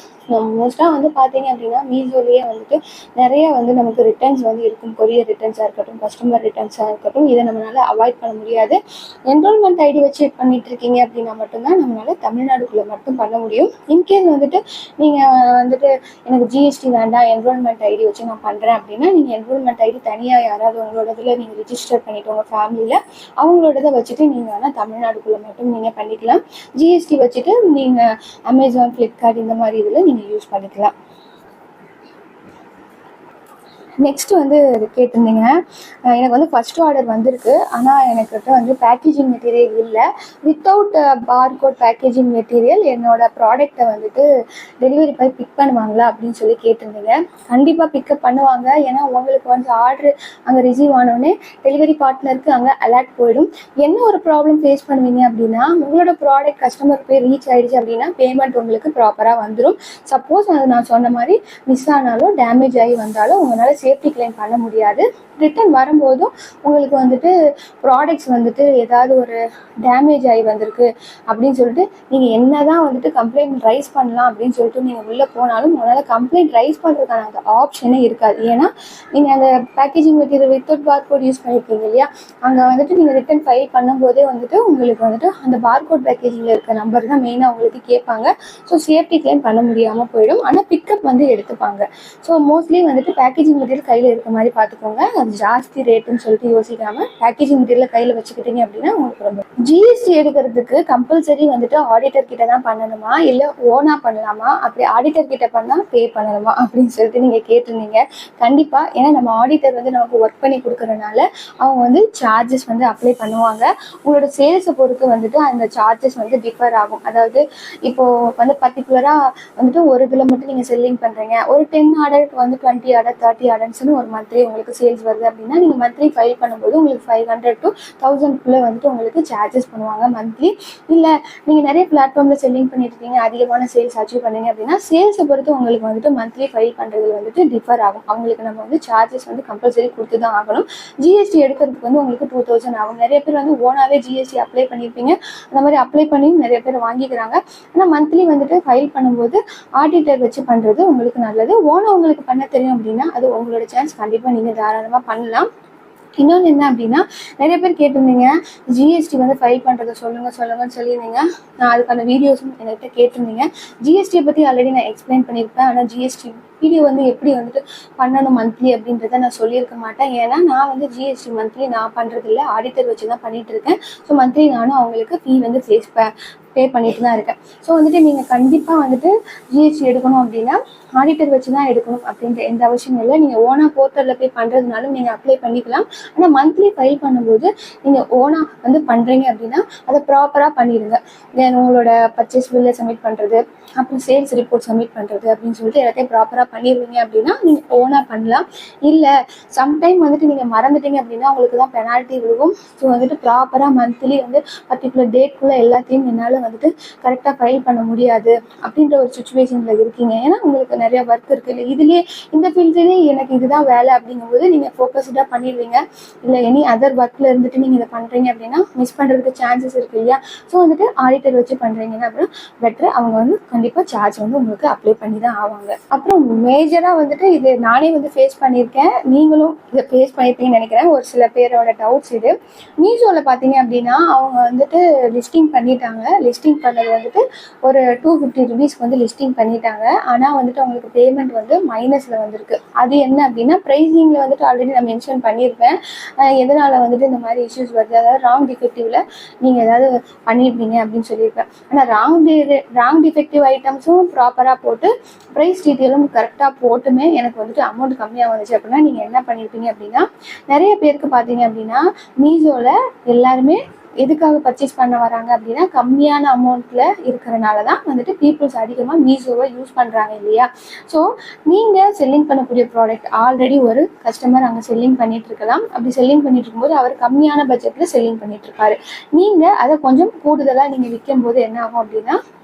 மோஸ்ட்டாக வந்து பார்த்தீங்க அப்படின்னா மீஷோலேயே வந்துட்டு நிறைய வந்து நமக்கு ரிட்டர்ன்ஸ் வந்து இருக்கும். கொரியர் ரிட்டர்ன்ஸாக இருக்கட்டும், கஸ்டமர் ரிட்டர்ன்ஸாக இருக்கட்டும், இதை நம்மளால் அவாய்ட் பண்ண முடியாது. என்ரோல்மெண்ட் ஐடி வச்சு பண்ணிட்டு இருக்கீங்க அப்படின்னா மட்டும்தான் நம்மளால் தமிழ்நாடுக்குள்ளே மட்டும் பண்ண முடியும். இன்கேஸ் வந்துட்டு நீங்கள் வந்துட்டு எனக்கு ஜிஎஸ்டி வேண்டாம், என்ரோல்மெண்ட் ஐடி வச்சு நான் பண்ணுறேன் அப்படின்னா நீங்கள் என்ரோல்மெண்ட் ஐடி தனியாக யாராவது உங்களோட இதில் நீங்கள் ரிஜிஸ்டர் பண்ணிவிட்டு உங்கள் ஃபேமிலியில் அவங்களோடதை வச்சுட்டு நீங்கள் வேணால் தமிழ்நாடுக்குள்ளே மட்டும் நீங்கள் பண்ணிக்கலாம். ஜிஎஸ்டி வச்சுட்டு நீங்கள் அமேசான், ஃப்ளிப்கார்ட் இந்த மாதிரி இதில் நீங்கள் யூஸ் பண்ணிக்கலாம். நெக்ஸ்ட்டு வந்து கேட்டிருந்தீங்க, எனக்கு வந்து ஃபஸ்ட் ஆர்டர் வந்திருக்கு, ஆனால் எனக்கிட்ட வந்து பேக்கேஜிங் மெட்டீரியல் இல்லை, வித்தவுட் பார்கோட் பேக்கேஜிங் மெட்டீரியல் என்னோட ப்ராடக்டை வந்துட்டு டெலிவரி பாய் பிக் பண்ணுவாங்களா அப்படின்னு சொல்லி கேட்டிருந்தீங்க. கண்டிப்பாக பிக்கப் பண்ணுவாங்க. ஏன்னா உங்களுக்கு வந்து ஆர்டர் அங்கே ரிசீவ் ஆனோடனே டெலிவரி பார்ட்னருக்கு அங்கே அலர்ட் போயிடும். என்ன ஒரு ப்ராப்ளம் ஃபேஸ் பண்ணுவீங்க அப்படின்னா, உங்களோட ப்ராடக்ட் கஸ்டமர் போய் ரீச் ஆகிடுச்சு அப்படின்னா பேமெண்ட் உங்களுக்கு ப்ராப்பராக வந்துடும். சப்போஸ் அது நான் சொன்ன மாதிரி மிஸ் ஆனாலும் டேமேஜ் ஆகி வந்தாலும் உங்களால் சேஃப்டி கிளைம் பண்ண முடியாது. ரிட்டர்ன் வரும்போதும் உங்களுக்கு வந்துட்டு ப்ராடக்ட்ஸ் வந்துட்டு ஏதாவது ஒரு டேமேஜ் ஆகி வந்திருக்கு அப்படின்னு சொல்லிட்டு நீங்கள் என்ன தான் வந்துட்டு கம்ப்ளைண்ட் ரைஸ் பண்ணலாம் அப்படின்னு சொல்லிட்டு நீங்கள் உள்ளே போனாலும் உங்களால் கம்ப்ளைண்ட் ரைஸ் பண்ணுறதுக்கான அந்த ஆப்ஷனே இருக்காது. ஏன்னா நீங்கள் அந்த packaging material without barcode use பண்ணியிருக்கீங்க இல்லையா, அங்கே வந்துட்டு நீங்கள் ரிட்டர்ன் ஃபைல் பண்ணும்போதே வந்துட்டு உங்களுக்கு வந்துட்டு அந்த பார்கோட் பேக்கேஜிங்கில் இருக்க நம்பர் தான் மெயினாக உங்களுக்கு கேட்பாங்க. ஸோ சேஃப்டி கிளைம் பண்ண முடியாமல் போயிடும். ஆனால் பிக்கப் வந்து எடுத்துப்பாங்க. ஸோ மோஸ்ட்லி வந்துட்டு பேக்கேஜிங் மெட்டீரியல் கையில் இருக்க மாதிரி பார்த்துக்கோங்க. அது ஜாஸ்தி ரேட்டுன்னு சொல்லிட்டு யோசிக்காமல் பேக்கேஜிங் மெட்டீரியல் கையில் வச்சுக்கிட்டீங்க அப்படின்னா உங்களுக்கு ரொம்ப. ஜிஎஸ்டி எடுக்கிறதுக்கு கம்பல்சரி வந்துட்டு ஆடிட்டர் கிட்ட தான் பண்ணணுமா இல்லை ஓனா பண்ணலாமா, அப்படி ஆடிட்டர் கிட்ட பண்ணால் பே பண்ணணுமா அப்படின்னு சொல்லிட்டு நீங்கள் கேட்டிருந்தீங்க. கண்டிப்பாக, ஏன்னா நம்ம ஆடிட்டர் வந்து நமக்கு ஒர்க் பண்ணி கொடுக்குறதுனால அவங்க வந்து சார்ஜஸ் வந்து அப்ளை பண்ணுவாங்க. உங்களோட சேல்ஸை பொறுத்து வந்துட்டு அந்த சார்ஜஸ் வந்து டிஃபர் ஆகும். அதாவது இப்போது வந்து பர்டிகுலராக வந்துட்டு ஒரு இதில் மட்டும் நீங்கள் செல்லிங் பண்ணுறீங்க, ஒரு 10 ஆர்டருக்கு வந்து 20 ஆர்டர் 30 ஆர்டர்ஸ்னு ஒரு மந்த்லி உங்களுக்கு சேல்ஸ் வருது அப்படின்னா நீங்கள் மந்த்லி ஃபைல் பண்ணும்போது உங்களுக்கு 500 to 1000 வந்துட்டு உங்களுக்கு சார்ஜஸ் பண்ணுவாங்க மந்த்லி. இல்லை நீங்கள் நிறைய பிளாட்ஃபார்மில் செல்லிங் பண்ணிட்டு இருக்கீங்க, அதிகமான சேல்ஸ் அச்சீவ் பண்ணீங்க அப்படின்னா சேல்ஸை பொறுத்து உங்களுக்கு வந்துட்டு மந்த்லி ஃபைல் பண்ணுறதுல வந்துட்டு டிஃபர் ஆகும். அவங்களுக்கு நம்ம வந்து சார்ஜஸ் வந்து கம்பல்சரி கொடுத்து தான் ஆகணும். ஜிஎஸ்டி எடுக்கிறதுக்கு வந்து உங்களுக்கு 2000 ஆகும். நிறைய பேர் வந்து ஓனாவே ஜிஎஸ்டி அப்ளை பண்ணியிருப்பீங்க, அந்த மாதிரி அப்ளை பண்ணி நிறைய பேர் வாங்கிக்கிறாங்க. ஆனால் மந்த்லி வந்துட்டு ஃபைல் பண்ணும்போது ஆடிட்டர் வச்சு பண்ணுறது உங்களுக்கு நல்லது. ஓனா உங்களுக்கு பண்ண தெரியும் அப்படின்னா அது உங்களோட சான்ஸ், கண்டிப்பாக நீங்கள் தாராளமாக பண்ணலாம். இன்னொன்று என்ன அப்படின்னா, நிறைய பேர் கேட்டிருந்தீங்க ஜிஎஸ்டி வந்து ஃபைல் பண்ணுறதை சொல்லுங்கன்னு சொல்லியிருந்தீங்க. நான் அதுக்கான வீடியோஸும் என்கிட்ட கேட்டிருந்தீங்க. ஜிஎஸ்டியை பற்றி ஆல்ரெடி நான் எக்ஸ்பிளைன் பண்ணியிருப்பேன். ஆனால் ஜிஎஸ்டி வீடியோ வந்து எப்படி வந்துட்டு பண்ணணும் மந்த்லி அப்படின்றத நான் சொல்லியிருக்க மாட்டேன். ஏன்னா நான் வந்து ஜிஎஸ்டி மந்த்லி நான் பண்ணுறதில்ல, ஆடிட்டர் வச்சு தான் பண்ணிகிட்டு இருக்கேன். ஸோ மந்த்லி நானும் அவங்களுக்கு ஃபீ வந்து பே பண்ணிட்டு தான் இருக்கேன். ஸோ வந்துட்டு நீங்கள் கண்டிப்பாக வந்துட்டு ஜிஎஸ்டி எடுக்கணும் அப்படின்னா ஆடிட்டர் வச்சு தான் எடுக்கணும் அப்படின்ற எந்த அவசியம் இல்லை. நீங்கள் ஓனா போர்ட்டலில் போய் பண்ணுறதுனாலும் நீங்கள் அப்ளை பண்ணிக்கலாம். ஆனால் மந்த்லி ஃபைல் பண்ணும்போது நீங்கள் ஓனா வந்து பண்ணுறீங்க அப்படின்னா அதை ப்ராப்பராக பண்ணிடுங்க. தென் உங்களோட பர்ச்சேஸ் பில்லை சப்மிட் பண்ணுறது, அப்புறம் சேல்ஸ் ரிப்போர்ட் சப்மிட் பண்ணுறது அப்படின்னு சொல்லிட்டு எல்லாத்தையும் ப்ராப்பராக பண்ணிடுவீங்க அப்படின்னா நீங்கள் ஓனாக பண்ணலாம். இல்லை சம்டைம் வந்துட்டு நீங்கள் மறந்துட்டீங்க அப்படின்னா உங்களுக்கு தான் பெனால்ட்டி விழுகும். ஸோ வந்துட்டு ப்ராப்பராக மந்த்லி வந்து பர்டிகுலர் டேட்குள்ளே எல்லாத்தையும் என்னால் வந்துட்டு கரெக்டாக ஃபைல் பண்ண முடியாது அப்படின்ற ஒரு சுச்சுவேஷனில் இருக்கீங்க. ஏன்னா உங்களுக்கு நிறைய ஒர்க் இருக்குது. இல்லை இதுலேயே இந்த ஃபீல்ட்லேயே எனக்கு இதுதான் வேலை அப்படிங்கும்போது நீங்கள் ஃபோக்கஸ்டாக பண்ணிடுவீங்க. இல்லை எனி அதர் ஒர்க்கில் இருந்துட்டு நீங்கள் இதை பண்ணுறீங்க அப்படின்னா மிஸ் பண்ணுறதுக்கு சான்சஸ் இருக்குது இல்லையா. ஸோ வந்துட்டு ஆடிட்டர் வச்சு பண்ணுறீங்கன்னா அப்புறம் பெட்ரு. அவங்க வந்து கண்டிப்பாக சார்ஜ் வந்து உங்களுக்கு அப்ளை பண்ணி தான் ஆவாங்க. அப்புறம் மேஜராக வந்துட்டு இது நானே வந்து ஃபேஸ் பண்ணியிருக்கேன், நீங்களும் இதை ஃபேஸ் பண்ணியிருப்பீங்கன்னு நினைக்கிறேன். ஒரு சில பேரோட டவுட்ஸ் இது. மீஷோவில் பார்த்தீங்க அப்படின்னா அவங்க வந்துட்டு லிஸ்டிங் பண்ணிட்டாங்க. லிஸ்டிங் பண்ணது வந்துட்டு ஒரு 250 ருபீஸ்க்கு வந்து லிஸ்டிங் பண்ணிட்டாங்க. ஆனால் வந்துட்டு அவங்களுக்கு பேமெண்ட் வந்து மைனஸில் வந்திருக்கு. அது என்ன அப்படின்னா ப்ரைஸிங்கில் வந்துட்டு ஆல்ரெடி நான் மென்ஷன் பண்ணியிருப்பேன் எதனால் வந்துட்டு இந்த மாதிரி இஷ்யூஸ் வருது, அதாவது ராங் டிஃபெக்டிவில் நீங்கள் ஏதாவது பண்ணியிருப்பீங்க அப்படின்னு சொல்லியிருப்பேன். ஆனால் ராங் டிஃபெக்டிவ் ஐட்டம்ஸும் ப்ராப்பராக போட்டு ப்ரைஸ் டீட்டெயிலும் கரெக்டாக போட்டுமே எனக்கு வந்துட்டு அமௌண்ட் கம்மியாக வந்துச்சு அப்படின்னா நீங்கள் என்ன பண்ணியிருப்பீங்க அப்படின்னா, நிறைய பேருக்கு பார்த்தீங்க அப்படின்னா மீஷோவில் எல்லாருமே எதுக்காக பர்ச்சேஸ் பண்ண வராங்க அப்படின்னா கம்மியான அமௌண்ட்டில் இருக்கிறனால தான் வந்துட்டு பீப்புள்ஸ் அதிகமாக மீஷோவை யூஸ் பண்ணுறாங்க இல்லையா. ஸோ நீங்கள் செல்லிங் பண்ணக்கூடிய ப்ராடக்ட் ஆல்ரெடி ஒரு கஸ்டமர் அங்கே செல்லிங் பண்ணிட்டு இருக்கலாம். அப்படி செல்லிங் பண்ணிட்டு இருக்கும்போது அவர் கம்மியான பட்ஜெட்டில் செல்லிங் பண்ணிட்டு இருக்காரு. நீங்கள் அதை கொஞ்சம் கூடுதலாக நீங்கள் விற்கும் போது என்ன ஆகும் அப்படின்னா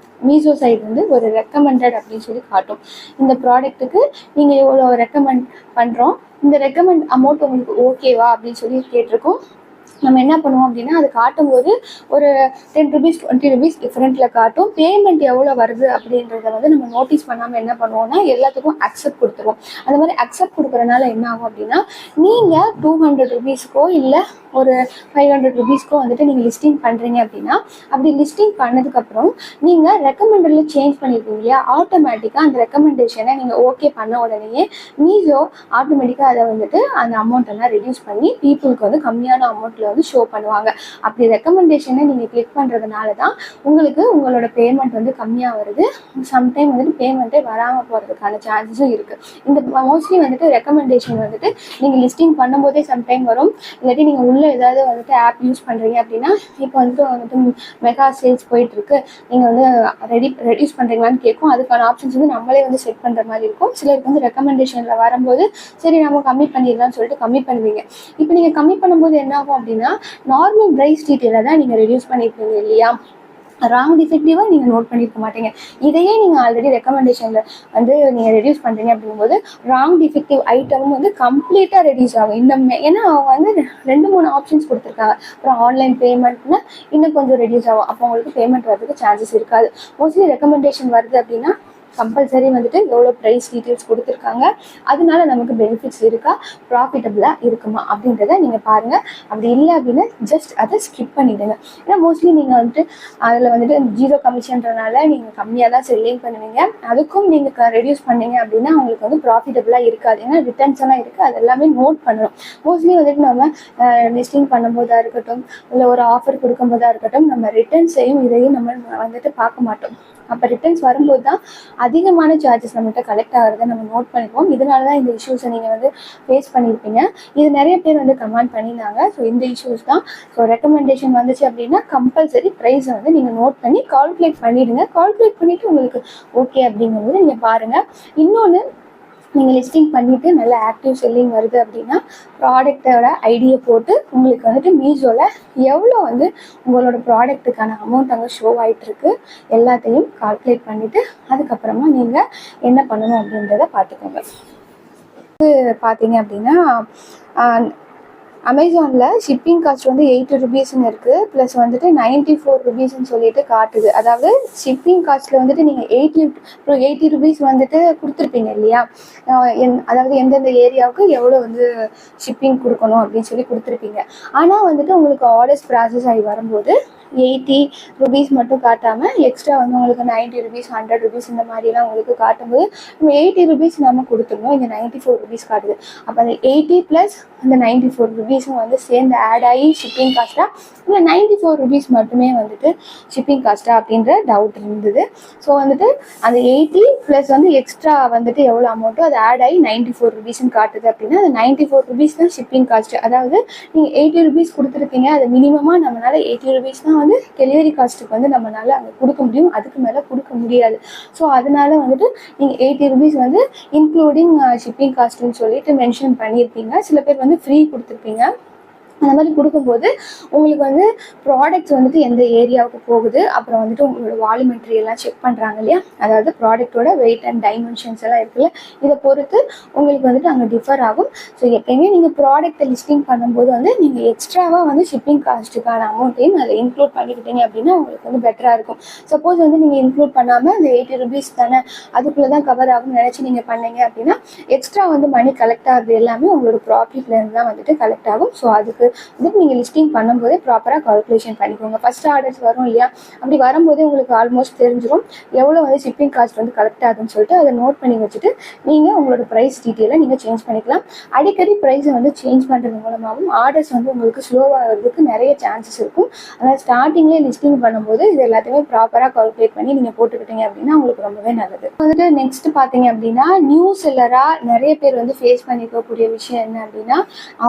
மீஷோ சைடு வந்து ஒரு ரெக்கமெண்டட் அப்படின்னு சொல்லி காட்டும். இந்த ப்ராடக்ட்டுக்கு நீங்கள் எவ்வளோ ரெக்கமெண்ட் பண்ணுறோம், இந்த ரெக்கமெண்ட் அமௌண்ட் உங்களுக்கு ஓகேவா அப்படின்னு சொல்லி கேட்டிருக்கோம். நம்ம என்ன பண்ணுவோம் அப்படின்னா அது காட்டும் போது ஒரு 10 ருபீஸ் 20 ருபீஸ் டிஃப்ரெண்ட்டில் காட்டும். பேமெண்ட் எவ்வளோ வருது அப்படின்றத வந்து நம்ம நோட்டீஸ் பண்ணாமல் என்ன பண்ணுவோம்னா எல்லாத்துக்கும் அக்செப்ட் கொடுத்துருவோம். அந்த மாதிரி அக்செப்ட் கொடுக்குறனால என்ன ஆகும் அப்படின்னா நீங்கள் 200 ருபீஸ்க்கோ இல்லை ஒரு 500 ருபீஸ்க்கோ வந்துட்டு நீங்கள் லிஸ்டிங் பண்ணுறீங்க அப்படின்னா அப்படி லிஸ்டிங் பண்ணதுக்கப்புறம் நீங்கள் ரெக்கமெண்டடில் சேஞ்ச் பண்ணியிருக்கீங்க இல்லையா, ஆட்டோமேட்டிக்காக அந்த ரெக்கமெண்டேஷனை நீங்கள் ஓகே பண்ண உடனேயே மீஷோ ஆட்டோமேட்டிக்காக அதை வந்துட்டு அந்த அமௌண்ட்டெல்லாம் ரெடியூஸ் பண்ணி பீப்புளுக்கு வந்து கம்மியான அமௌண்ட்டில் வந்து ஷோ பண்ணுவாங்க. அப்படி ரெக்கமெண்டேஷனை நீங்கள் கிளிக் பண்ணுறதுனால தான் உங்களுக்கு உங்களோட பேமெண்ட் வந்து கம்மியாக வருது. சம்டைம் வந்துட்டு பேமெண்ட்டே வராமல் போகிறதுக்கான சான்சஸும் இருக்குது. இந்த மோஸ்ட்லி வந்துட்டு ரெக்கமெண்டேஷன் வந்துட்டு நீங்கள் லிஸ்டிங் பண்ணும்போதே சம்டைம் வரும். இல்லாட்டி நீங்கள் உள்ளே ஏதாவது வந்துட்டு ஆப் யூஸ் பண்ணுறீங்க அப்படின்னா இப்போ வந்துட்டு மெகா சேல்ஸ் போயிட்டுருக்கு, நீங்கள் வந்து ரெடியூஸ் பண்ணுறீங்களான்னு கேட்கும். அதுக்கான ஆப்ஷன்ஸ் வந்து நம்மளே வந்து செட் பண்ணுற மாதிரி இருக்கும். சிலருக்கு வந்து ரெக்கமெண்டேஷனில் வரும்போது சரி நம்ம கம்மி பண்ணிடலாம்னு சொல்லிட்டு கம்மி பண்ணுவீங்க. இப்போ நீங்கள் கம்மி பண்ணும்போது என்ன ஆகும் அப்படின்னா நார்மல் ப்ரைஸ் டீட்டெயிலை தான் நீங்கள் ரெடியூஸ் பண்ணியிருப்பீங்க இல்லையா. ராங் டிஃபெக்டிவா நீங்க நோட் பண்ணிருக்க மாட்டீங்க. இதையே நீங்க ஆல்ரெடி ரெக்கமெண்டேஷன்ல வந்து நீங்க ரெடியூஸ் பண்றீங்க அப்படிங்கும்போது ராங் டிஃபெக்டிவ் ஐட்டமும் வந்து கம்ப்ளீட்டா ரெடியூஸ் ஆகும். ஏன்னா அவங்க வந்து 2-3 ஆப்ஷன்ஸ் கொடுத்துருக்காங்க. அப்புறம் ஆன்லைன் பேமெண்ட்னா இன்னும் கொஞ்சம் ரெடியூஸ் ஆகும். அப்போ உங்களுக்கு பேமெண்ட் வரதுக்கு சான்சஸ் இருக்காது. மோஸ்ட்லி ரெக்கமெண்டேஷன் வருது அப்படின்னா கம்பல்சரி வந்துட்டு எவ்வளோ ப்ரைஸ் டீட்டெயில்ஸ் கொடுத்துருக்காங்க, அதனால நமக்கு பெனிஃபிட்ஸ் இருக்கா, ப்ராஃபிட்டபிளாக இருக்குமா அப்படின்றத நீங்கள் பாருங்கள். அப்படி இல்லை அப்படின்னா ஜஸ்ட் அதை ஸ்கிப் பண்ணிவிடுங்க. ஏன்னா மோஸ்ட்லி நீங்கள் வந்துட்டு அதில் வந்துட்டு 0 கமிஷன்றனால நீங்கள் கம்மியாக தான் செல்லிங் பண்ணுவீங்க. அதுக்கும் நீங்கள் ரெடியூஸ் பண்ணீங்க அப்படின்னா உங்களுக்கு வந்து ப்ராஃபிட்டபிளாக இருக்காது. ஏன்னா ரிட்டர்ன்ஸ் எல்லாம் இருக்குது, அது எல்லாமே நோட் பண்ணணும். மோஸ்ட்லி வந்துட்டு நம்ம லிஸ்டிங் பண்ணும்போதாக இருக்கட்டும், இல்லை ஒரு ஆஃபர் கொடுக்கும்போதாக இருக்கட்டும், நம்ம ரிட்டர்ன்ஸையும் இதையும் நம்ம வந்துட்டு பார்க்க மாட்டோம். அப்போ ரிட்டர்ன்ஸ் வரும்போது தான் அதிகமான சார்ஜஸ் நம்மகிட்ட கலெக்ட் ஆகிறத நம்ம நோட் பண்ணிக்குவோம். இதனால தான் இந்த இஷ்யூஸை நீங்கள் வந்து ஃபேஸ் பண்ணியிருப்பீங்க. இது நிறைய பேர் வந்து கமெண்ட் பண்ணியிருந்தாங்க. ஸோ இந்த இஷ்யூஸ் தான். ஸோ ரெக்கமெண்டேஷன் வந்துச்சு அப்படின்னா கம்பல்சரி ப்ரைஸை வந்து நீங்கள் நோட் பண்ணி கால்குலேட் பண்ணிவிடுங்க. கால்குலேட் பண்ணிவிட்டு உங்களுக்கு ஓகே அப்படிங்கும்போது நீங்கள் பாருங்கள். இன்னொன்று, நீங்கள் லிஸ்டிங் பண்ணிவிட்டு நல்ல ஆக்டிவ் செல்லிங் வருது அப்படின்னா ப்ராடக்டோட ஐடியை போட்டு உங்களுக்கு வந்துட்டு மீஷோவில் எவ்வளோ வந்து உங்களோட ப்ராடக்ட்டுக்கான அமௌண்ட் அங்கே ஷோ ஆகிட்டுருக்கு எல்லாத்தையும் கால்குலேட் பண்ணிவிட்டு அதுக்கப்புறமா நீங்கள் என்ன பண்ணணும் அப்படின்றத பார்த்துக்கோங்க. பார்த்தீங்க அப்படின்னா அமேசானில் ஷிப்பிங் காஸ்ட் வந்து 80 ருபீஸ்ன்னு இருக்குது. ப்ளஸ் வந்துட்டு 94 ருபீஸ்ன்னு சொல்லிட்டு காட்டுது. அதாவது ஷிப்பிங் காஸ்ட்டில் வந்துட்டு நீங்கள் 80 ருபீஸ் வந்துட்டு கொடுத்துருப்பீங்க இல்லையா, அதாவது எந்தெந்த ஏரியாவுக்கு எவ்வளோ வந்து ஷிப்பிங் கொடுக்கணும் அப்படின்னு சொல்லி கொடுத்துருப்பீங்க. ஆனால் வந்துட்டு உங்களுக்கு ஆர்டர்ஸ் ப்ராசஸ் ஆகி வரும்போது 80 ருபீஸ் மட்டும் காட்டாமல் எக்ஸ்ட்ரா வந்து உங்களுக்கு 90 ருபீஸ் 100 ருபீஸ் இந்த மாதிரிலாம் உங்களுக்கு காட்டும்போது நம்ம 80 ருபீஸ் நம்ம கொடுத்துருந்தோம், இங்கே 94 ருபீஸ் காட்டுது. அப்போ அந்த 80 ப்ளஸ் அந்த 94 ருபீஸும் வந்து சேர்ந்து ஆட் ஆகி ஷிப்பிங் காஸ்ட்டாக இல்லை 94 ருபீஸ் மட்டுமே வந்துட்டு ஷிப்பிங் காஸ்ட்டா அப்படின்ற டவுட் இருந்தது. ஸோ வந்துட்டு அந்த 80 ப்ளஸ் வந்து எக்ஸ்ட்ரா வந்துட்டு எவ்வளோ அமௌண்ட்டோ அது ஆட் ஆகி 94 ருபீஸ்ன்னு காட்டுது. அப்படின்னா அந்த 94 ருபீஸ் தான் ஷிப்பிங் காஸ்ட்டு. அதாவது நீங்கள் 80 ருபீஸ் கொடுத்துருக்கீங்க, அது மினிமமாக நம்மளால் 80 ருபீஸ் தான் வந்து டெலிவரி காஸ்ட்டுக்கு வந்து நம்மளால் அங்கே கொடுக்க முடியும், அதுக்கு மேலே கொடுக்க முடியாது. ஸோ அதனால வந்துட்டு நீங்கள் 80 ருபீஸ் வந்து இன்க்ளூடிங் ஷிப்பிங் காஸ்ட்டுன்னு சொல்லிட்டு மென்ஷன் பண்ணியிருப்பீங்க. சில பேர் வந்து ஃப்ரீ கொடுத்துருப்பீங்க. அந்த மாதிரி கொடுக்கும்போது உங்களுக்கு வந்து ப்ராடக்ட்ஸ் வந்துட்டு எந்த ஏரியாவுக்கு போகுது, அப்புறம் வந்துட்டு உங்களோட வால்யூமெட்ரி எல்லாம் செக் பண்ணுறாங்க இல்லையா, அதாவது ப்ராடக்டோட வெயிட் அண்ட் டைமென்ஷன்ஸ் எல்லாம் இருக்குல்ல, இதை பொறுத்து உங்களுக்கு வந்துட்டு அங்கே டிஃபர் ஆகும். ஸோ எப்பயுமே நீங்கள் ப்ராடக்ட்டை லிஸ்டிங் பண்ணும்போது வந்து நீங்கள் எக்ஸ்ட்ராவாக வந்து ஷிப்பிங் காஸ்ட்டுக்கான அமௌண்ட்டையும் அதை இன்க்ளூட் பண்ணிக்கிட்டீங்க அப்படின்னா உங்களுக்கு வந்து பெட்டராக இருக்கும். சப்போஸ் வந்து நீங்கள் இன்க்ளூட் பண்ணாமல் அந்த 80 ருபீஸ் தானே அதுக்குள்ளே தான் கவர் ஆகும்னு நினச்சி நீங்கள் பண்ணீங்க அப்படின்னா எக்ஸ்ட்ரா வந்து மணி கலெக்ட் ஆகுது எல்லாமே உங்களோட ப்ராஃபிட்லேருந்து தான் வந்துட்டு கலெக்ட் ஆகும். ஸோ அதுக்கு வந்துட்டு நீங்கள் லிஸ்டிங் பண்ணும்போதே ப்ராப்பராக கால்குலேஷன் பண்ணிக்கோங்க. ஃபர்ஸ்ட் ஆர்டர்ஸ் வரும் இல்லையா, அப்படி வரும்போதே உங்களுக்கு ஆல்மோஸ்ட் தெரிஞ்சிடும் எவ்வளோ வந்து ஷிப்பிங் காஸ்ட் வந்து கலெக்ட் ஆகுதுன்னு சொல்லிட்டு அதை நோட் பண்ணி வச்சுட்டு நீங்கள் உங்களோட ப்ரைஸ் டீட்டெயிலை நீங்கள் சேஞ்ச் பண்ணிக்கலாம். அடிக்கடி ப்ரைஸை வந்து சேஞ்ச் பண்ணுறது மூலமாகவும் ஆர்டர்ஸ் வந்து உங்களுக்கு ஸ்லோவாகிறதுக்கு நிறைய சான்சஸ் இருக்கும். அதனால் ஸ்டார்டிங்லேயே லிஸ்டிங் பண்ணும்போது இது எல்லாத்தையுமே ப்ராப்பராக கால்குலேட் பண்ணி நீங்கள் போட்டுக்கிட்டீங்க அப்படின்னா உங்களுக்கு ரொம்பவே நல்லது. வந்துட்டு நெக்ஸ்ட் பார்த்தீங்க அப்படின்னா நியூ செல்லராக நிறைய பேர் வந்து ஃபேஸ் பண்ணிக்கக்கூடிய விஷயம் என்ன அப்படின்னா,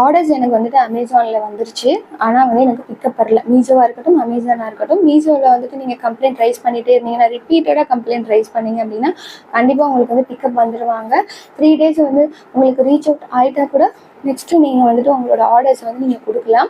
ஆர்டர்ஸ் எனக்கு வந்துட்டு அமேசானில் வந்துருச்சு, ஆனால் வந்து எனக்கு பிக்கப் வரல. மீஷோவாக இருக்கட்டும் அமேசானாக இருக்கட்டும், மீஷோவில் வந்துட்டு நீங்கள் கம்ப்ளைண்ட் ரைஸ் பண்ணிகிட்டே இருந்தீங்கன்னா, ரிப்பீட்டடாக கம்ப்ளைண்ட் ரைஸ் பண்ணீங்க அப்படின்னா கண்டிப்பாக உங்களுக்கு வந்து பிக்கப் வந்துடுவாங்க. 3 டேஸ் வந்து உங்களுக்கு ரீச் அவுட் ஆகிட்டா கூட நெக்ஸ்ட்டு நீங்கள் வந்துட்டு உங்களோட ஆர்டர்ஸ் வந்து நீங்கள் கொடுக்கலாம்.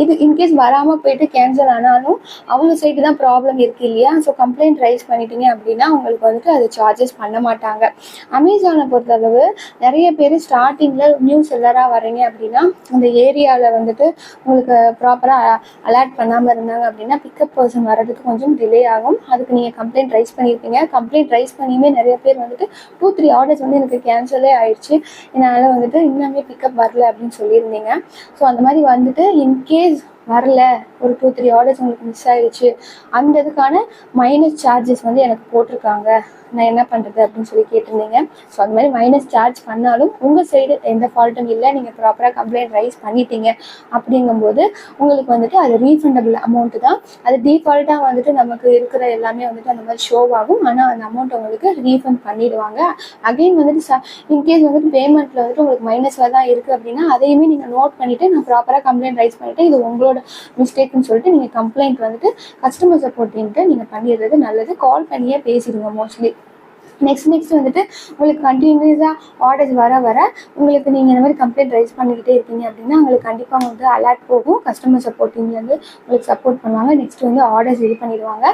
இது இன்கேஸ் வராமல் போயிட்டு கேன்சல் ஆனாலும் அவங்க சைடு தான் ப்ராப்ளம் இருக்குது இல்லையா, ஸோ கம்ப்ளைண்ட் ரைஸ் பண்ணிட்டீங்க அப்படின்னா உங்களுக்கு வந்துட்டு அது சார்ஜஸ் பண்ண மாட்டாங்க. அமேசானை பொறுத்தளவு நிறைய பேர் ஸ்டார்டிங்கில் நியூ செல்லராக வரீங்க அப்படின்னா அந்த ஏரியாவில் வந்துட்டு உங்களுக்கு ப்ராப்பராக அலர்ட் பண்ணாமல் இருந்தாங்க அப்படின்னா பிக்கப் பர்சன் வர்றதுக்கு கொஞ்சம் டிலே ஆகும். அதுக்கு நீங்கள் கம்ப்ளைண்ட் ரைஸ் பண்ணியிருப்பீங்க. கம்ப்ளைண்ட் ரைஸ் பண்ணியுமே நிறைய பேர் வந்துட்டு 2-3 ஆர்டர்ஸ் வந்து எனக்கு கேன்சலே ஆயிடுச்சு, என்னால் வந்துட்டு இன்னுமே பிக்கப் வரல அப்படின்னு சொல்லியிருந்தீங்க. ஸோ அந்த மாதிரி வந்துட்டு இன்கேஸ் வரல, ஒரு 2-3 ஆர்டர்ஸ் உங்களுக்கு மிஸ் ஆகிடுச்சு, அந்த இதுக்கான மைனஸ் சார்ஜஸ் வந்து எனக்கு போட்டிருக்காங்க, நான் என்ன பண்ணுறது அப்படின்னு சொல்லி கேட்டிருந்தீங்க. ஸோ அந்த மாதிரி மைனஸ் சார்ஜ் பண்ணாலும் உங்கள் சைடு எந்த ஃபால்ட்டும் இல்லை, நீங்கள் ப்ராப்பராக கம்ப்ளைண்ட் ரைஸ் பண்ணிட்டீங்க அப்படிங்கும்போது உங்களுக்கு வந்துட்டு அது ரீஃபண்டபிள் அமௌண்ட்டு தான். அது டிஃபால்ட்டாக வந்துட்டு நமக்கு இருக்கிற எல்லாமே வந்துட்டு அந்த மாதிரி ஷோ ஆகும், ஆனால் அந்த அமௌண்ட் உங்களுக்கு ரீஃபண்ட் பண்ணிடுவாங்க. அகெயின் வந்துட்டு இன்கேஸ் வந்துட்டு பேமெண்ட்டில் வந்துட்டு உங்களுக்கு மைனஸில் தான் இருக்குது அப்படின்னா அதையுமே நீங்கள் நோட் பண்ணிவிட்டு நான் ப்ராப்பராக கம்ப்ளைண்ட் ரைஸ் பண்ணிவிட்டு இது உங்களோட மிஸ்டேக்னு சொல்லிட்டு நீங்கள் கம்ப்ளைண்ட் வந்துட்டு கஸ்டமர் சப்போர்ட் டீம்கிட்ட நீங்கள் பண்ணிடுறது நல்லது. கால் பண்ணியே பேசிடுங்க மோஸ்ட்லி. நெக்ஸ்ட் வந்துட்டு உங்களுக்கு கண்டினியூஸாக ஆர்டர்ஸ் வர உங்களுக்கு நீங்கள் இந்த மாதிரி கம்ப்ளைண்ட் ரைஸ் பண்ணிக்கிட்டே இருக்கீங்க அப்படின்னா உங்களுக்கு கண்டிப்பாக வந்து அலர்ட் போகும். கஸ்டமர் சப்போர்ட் டீம்லேருந்து உங்களுக்கு சப்போர்ட் பண்ணுவாங்க. நெக்ஸ்ட் வந்து ஆர்டர்ஸ் இது பண்ணிடுவாங்க.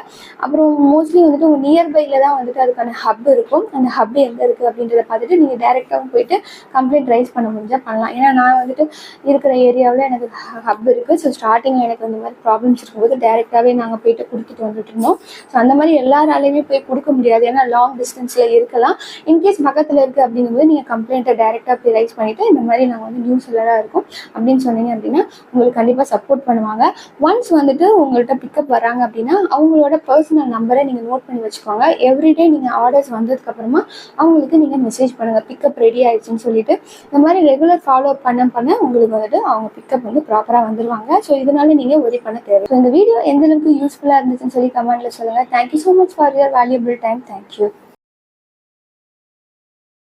அப்புறம் மோஸ்ட்லி வந்துட்டு உங்கள் நியர்பையில் தான் வந்துட்டு அதுக்கான ஹப் இருக்கும். அந்த ஹப் எங்கே இருக்குது அப்படின்றத பார்த்துட்டு நீங்கள் டேரெக்டாகவும் போயிட்டு கம்ப்ளைண்ட் ரைஸ் பண்ண முடிஞ்சால் பண்ணலாம். ஏன்னா நான் வந்துட்டு இருக்கிற ஏரியாவில் எனக்கு ஹப் இருக்குது. ஸோ ஸ்டார்டிங்கில் எனக்கு இந்த மாதிரி ப்ராப்ளம்ஸ் இருக்கும்போது டேரெக்டாகவே நாங்கள் போயிட்டு கொடுத்துட்டு வந்துட்டு இருந்தோம். ஸோ அந்த மாதிரி எல்லாராலையுமே போய் கொடுக்க முடியாது. ஏன்னா லாங் டிஸ்டன்ஸில் இருக்கலாம். இன்கேஸ் பக்கத்தில் இருக்குது அப்படிங்கும்போது நீங்கள் கம்ப்ளைண்ட்டை டேரெக்டாக போய் ரைஸ் பண்ணிவிட்டு இந்த மாதிரி நாங்கள் வந்து நியூ செல்லராக இருக்கும் அப்படின்னு சொன்னீங்க அப்படின்னா உங்களுக்கு கண்டிப்பாக சப்போர்ட் பண்ணுவாங்க. ஒன்ஸ் வந்துட்டு உங்கள்கிட்ட பிக்கப் வராங்க அப்படின்னா அவங்களோட பர்சனல் நம்பரை நீங்கள் நோட் பண்ணி வச்சுக்கோங்க. எவ்ரிடே நீங்கள் ஆர்டர்ஸ் வந்ததுக்கப்புறமா அவங்களுக்கு நீங்கள் மெசேஜ் பண்ணுங்கள் பிக்கப் ரெடி ஆயிடுச்சுன்னு சொல்லிட்டு. இந்த மாதிரி ரெகுலர் ஃபாலோ பண்ண உங்களுக்கு வந்துட்டு அவங்க பிக்கப் வந்து ப்ராப்பராக வந்துடுவாங்க. ஸோ இதனால நீங்கள் ஒரி பண்ண தேவை. ஸோ இந்த வீடியோ எந்த அளவுக்கு யூஸ்ஃபுல்லாக இருந்துச்சுன்னு சொல்லி கமெண்ட்டில் சொல்லுங்கள். Thank you so much for your valuable time. Thank you.